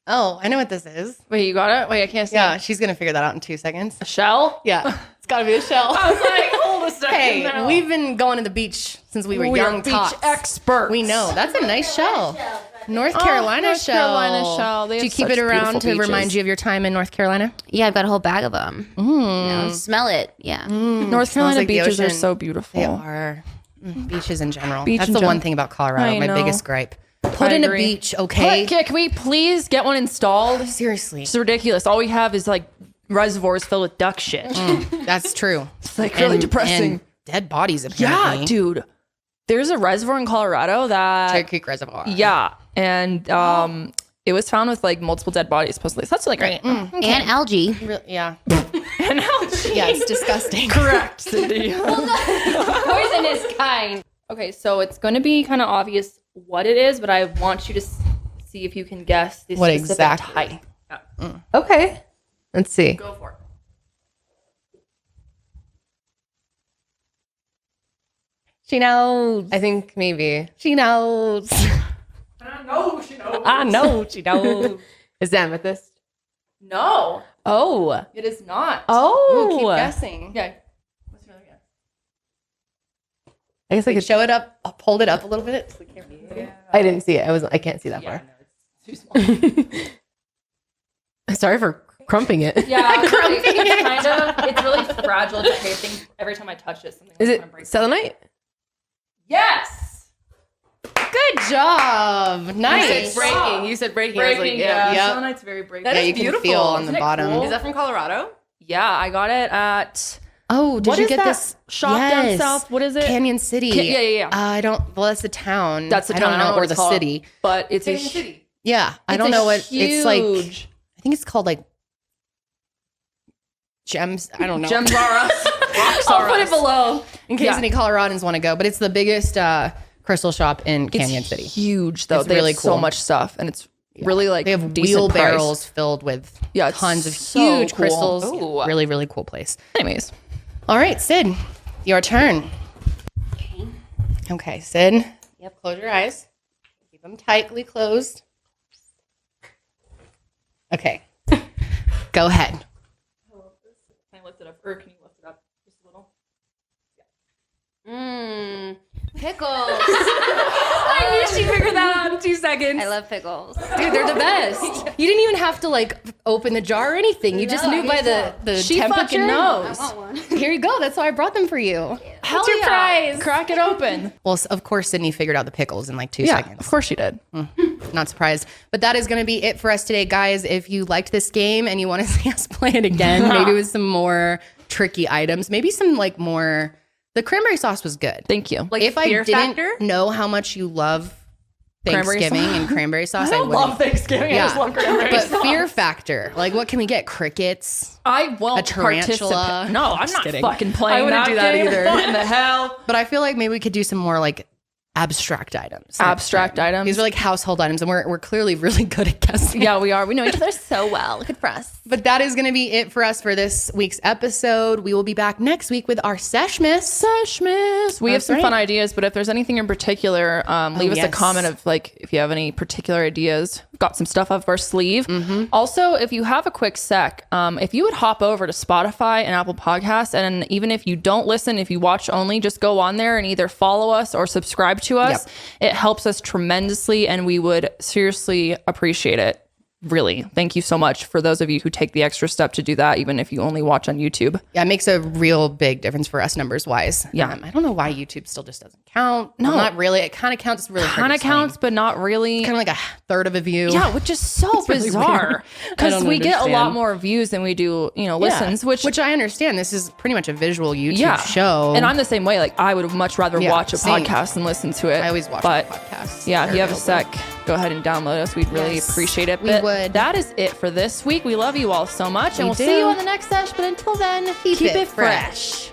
Speaker 1: Oh, I know what this is.
Speaker 2: Wait, you got it? Wait, I can't see.
Speaker 1: Yeah, she's gonna figure that out in 2 seconds.
Speaker 2: A shell?
Speaker 1: Yeah, it's gotta be a shell.
Speaker 2: I was like, hold a second.
Speaker 1: Hey,
Speaker 2: now.
Speaker 1: we've been going to the beach since we were
Speaker 2: We
Speaker 1: young
Speaker 2: are beach
Speaker 1: tots.
Speaker 2: experts.
Speaker 1: We know. That's a nice shell. North Carolina
Speaker 2: North
Speaker 1: shell.
Speaker 2: Carolina shell. They
Speaker 1: Do you
Speaker 2: have
Speaker 1: keep
Speaker 2: such
Speaker 1: it around
Speaker 2: beautiful
Speaker 1: to remind
Speaker 2: beaches.
Speaker 1: you of your time in North Carolina?
Speaker 6: Yeah, I've got a whole bag of them. You know, smell it. Yeah.
Speaker 2: North
Speaker 1: Smells
Speaker 2: Carolina
Speaker 1: like the
Speaker 2: beaches are
Speaker 1: ocean.
Speaker 2: so beautiful.
Speaker 1: They are. Beaches in general.
Speaker 2: Beach
Speaker 1: That's
Speaker 2: in
Speaker 1: the
Speaker 2: general.
Speaker 1: one thing about Colorado.
Speaker 2: I
Speaker 1: My
Speaker 2: know.
Speaker 1: biggest gripe. Put
Speaker 2: I
Speaker 1: in a
Speaker 2: agree.
Speaker 1: beach, okay?
Speaker 2: Can we please get one installed?
Speaker 1: Seriously.
Speaker 2: It's ridiculous. All we have is like reservoirs filled with duck shit.
Speaker 1: That's true.
Speaker 2: It's like really depressing.
Speaker 1: And dead bodies, apparently.
Speaker 2: Yeah, dude. There's a reservoir in Colorado that
Speaker 1: Cherry Creek Reservoir.
Speaker 2: yeah, and it was found with like multiple dead bodies supposedly. So that's really great.
Speaker 6: And algae.
Speaker 1: Yeah.
Speaker 2: And algae.
Speaker 1: Yeah, it's disgusting.
Speaker 2: Correct, Cindy.
Speaker 6: Poisonous kind.
Speaker 2: Okay, so it's going to be kind of obvious what it is, but I want you to see if you can guess the
Speaker 1: What
Speaker 2: specific
Speaker 1: exactly?
Speaker 2: type.
Speaker 3: Okay. Let's see.
Speaker 2: Go for it.
Speaker 1: She knows.
Speaker 3: I think maybe.
Speaker 1: She knows.
Speaker 2: I know she knows.
Speaker 1: I know she knows.
Speaker 3: Is that amethyst?
Speaker 2: No,
Speaker 1: Oh.
Speaker 2: it is not.
Speaker 1: Oh. Keep
Speaker 3: Oh.
Speaker 1: guessing.
Speaker 2: Okay. What's your other guess?
Speaker 3: I guess I
Speaker 1: Like,
Speaker 3: could.
Speaker 1: show it up. Hold it up a little bit. So we can't read it.
Speaker 3: I didn't see it. I can't see that far.
Speaker 2: Too small.
Speaker 3: Sorry for crumping it.
Speaker 2: Yeah, it's kind of. It's really fragile. It's okay. I think every time I touch it, something
Speaker 3: Is
Speaker 2: like
Speaker 3: it
Speaker 2: kind of breaks.
Speaker 3: selenite?
Speaker 2: Yes.
Speaker 1: Good job. Nice.
Speaker 3: Breaking. You said breaking. I was like,
Speaker 2: Breaking.
Speaker 3: yeah.
Speaker 1: Yep.
Speaker 2: Selenite's very breaking.
Speaker 3: That
Speaker 1: Yeah,
Speaker 3: is
Speaker 1: you can
Speaker 3: beautiful.
Speaker 1: feel on
Speaker 2: Isn't
Speaker 1: the
Speaker 2: it
Speaker 1: bottom.
Speaker 2: cool?
Speaker 3: Is that from Colorado?
Speaker 2: Yeah, I got it at.
Speaker 1: Oh, did
Speaker 2: What
Speaker 1: you
Speaker 2: is
Speaker 1: get
Speaker 2: that
Speaker 1: this
Speaker 2: shop down
Speaker 1: Yes.
Speaker 2: south? What is it?
Speaker 1: Canyon City.
Speaker 2: Yeah.
Speaker 1: I don't. Well, that's the town.
Speaker 2: That's the
Speaker 1: I
Speaker 2: town.
Speaker 1: don't know,
Speaker 2: what
Speaker 1: or
Speaker 2: it's
Speaker 1: the
Speaker 2: called,
Speaker 1: city.
Speaker 2: but it's a
Speaker 3: City.
Speaker 1: Yeah, I
Speaker 2: It's
Speaker 1: don't
Speaker 2: a
Speaker 1: know what it's like.
Speaker 2: huge-
Speaker 1: I think it's called like gems. I don't know.
Speaker 2: Gems are us. Rocks
Speaker 1: I'll
Speaker 2: are
Speaker 1: put
Speaker 2: us.
Speaker 1: it below in case
Speaker 2: Yeah.
Speaker 1: any Coloradans want to go. But it's the biggest crystal shop in Canyon
Speaker 2: It's
Speaker 1: City.
Speaker 2: huge though.
Speaker 1: It's
Speaker 2: they
Speaker 1: really
Speaker 2: have so
Speaker 1: cool.
Speaker 2: much stuff, and it's really like
Speaker 1: They have
Speaker 2: decent
Speaker 1: wheelbarrows
Speaker 2: price.
Speaker 1: filled with
Speaker 2: Yeah, it's
Speaker 1: tons of
Speaker 2: so
Speaker 1: huge
Speaker 2: cool.
Speaker 1: crystals.
Speaker 2: Ooh.
Speaker 1: Really, really cool place.
Speaker 2: Anyways,
Speaker 1: All right, Sid, your turn. Okay, Sid. Yep. Close your eyes. Keep them tightly closed. Okay. Go ahead.
Speaker 2: can I lift it up, or can you lift it up just a little?
Speaker 6: Pickles.
Speaker 1: I knew she'd figure that out in 2 seconds.
Speaker 6: I love pickles.
Speaker 1: Dude, they're the best. You didn't even have to like open the jar or anything. You just knew by the
Speaker 2: She
Speaker 1: temperature.
Speaker 2: fucking knows.
Speaker 6: I want one.
Speaker 1: Here you go. That's why I brought them for you.
Speaker 2: Hell
Speaker 1: your
Speaker 2: yeah.
Speaker 1: prize?
Speaker 2: Crack it open.
Speaker 1: Well, of course, Sydney figured out the pickles in like 2
Speaker 2: Yeah,
Speaker 1: seconds.
Speaker 2: of course she did.
Speaker 1: Not surprised. But that is going to be it for us today, guys. If you liked this game and you want to see us play it again, maybe with some more tricky items, maybe some like more. The cranberry sauce was good.
Speaker 2: Thank you.
Speaker 1: If I didn't know how much you love
Speaker 2: Cranberry
Speaker 1: Thanksgiving
Speaker 2: sauce?
Speaker 1: and cranberry sauce,
Speaker 2: I don't
Speaker 1: wouldn't.
Speaker 2: love Thanksgiving. I
Speaker 1: Yeah.
Speaker 2: just love cranberry
Speaker 1: But
Speaker 2: sauce.
Speaker 1: fear factor, like what can we get? Crickets.
Speaker 2: I won't
Speaker 1: A tarantula.
Speaker 2: participate. No, I'm not
Speaker 1: kidding.
Speaker 2: fucking playing
Speaker 1: I wouldn't do that
Speaker 2: game.
Speaker 1: either.
Speaker 2: What in the hell?
Speaker 1: But I feel like maybe we could do some more like abstract items.
Speaker 2: Items.
Speaker 1: These are like household items, and we're clearly really good at guessing.
Speaker 2: Yeah, we are. We know each other so well. Good for us.
Speaker 1: But that is going to be it for us for this week's episode. We will be back next week with our Sesh Miss.
Speaker 2: We have some fun ideas, but if there's anything in particular, leave us a comment of like if you have any particular ideas. We've got some stuff up our sleeve. Also, if you have a quick sec, if you would hop over to Spotify and Apple Podcasts, and even if you don't listen, if you watch only, just go on there and either follow us or subscribe to us. It helps us tremendously, and we would seriously appreciate it. Really, thank you so much for those of you who take the extra step to do that, even if you only watch on YouTube.
Speaker 1: Yeah, it makes a real big difference for us numbers wise.
Speaker 2: Yeah.
Speaker 1: I don't know why YouTube still just doesn't count.
Speaker 2: No.
Speaker 1: Well, not really. It kind of counts. It's really
Speaker 2: Kind of counts, but not really.
Speaker 1: Kind of like a third of a view.
Speaker 2: Yeah, which is so bizarre. Because we get a lot more views than we do, listens, which
Speaker 1: I understand. This is pretty much a visual YouTube show.
Speaker 2: And I'm the same way. Like, I would much rather watch a podcast than listen to it.
Speaker 1: I always watch podcasts.
Speaker 2: Yeah, if you have a sec, go ahead and download us. We'd really appreciate it.
Speaker 1: We would.
Speaker 2: That is it for this week. We love you all so much, and we'll see you on the next sesh. But until then, keep it fresh.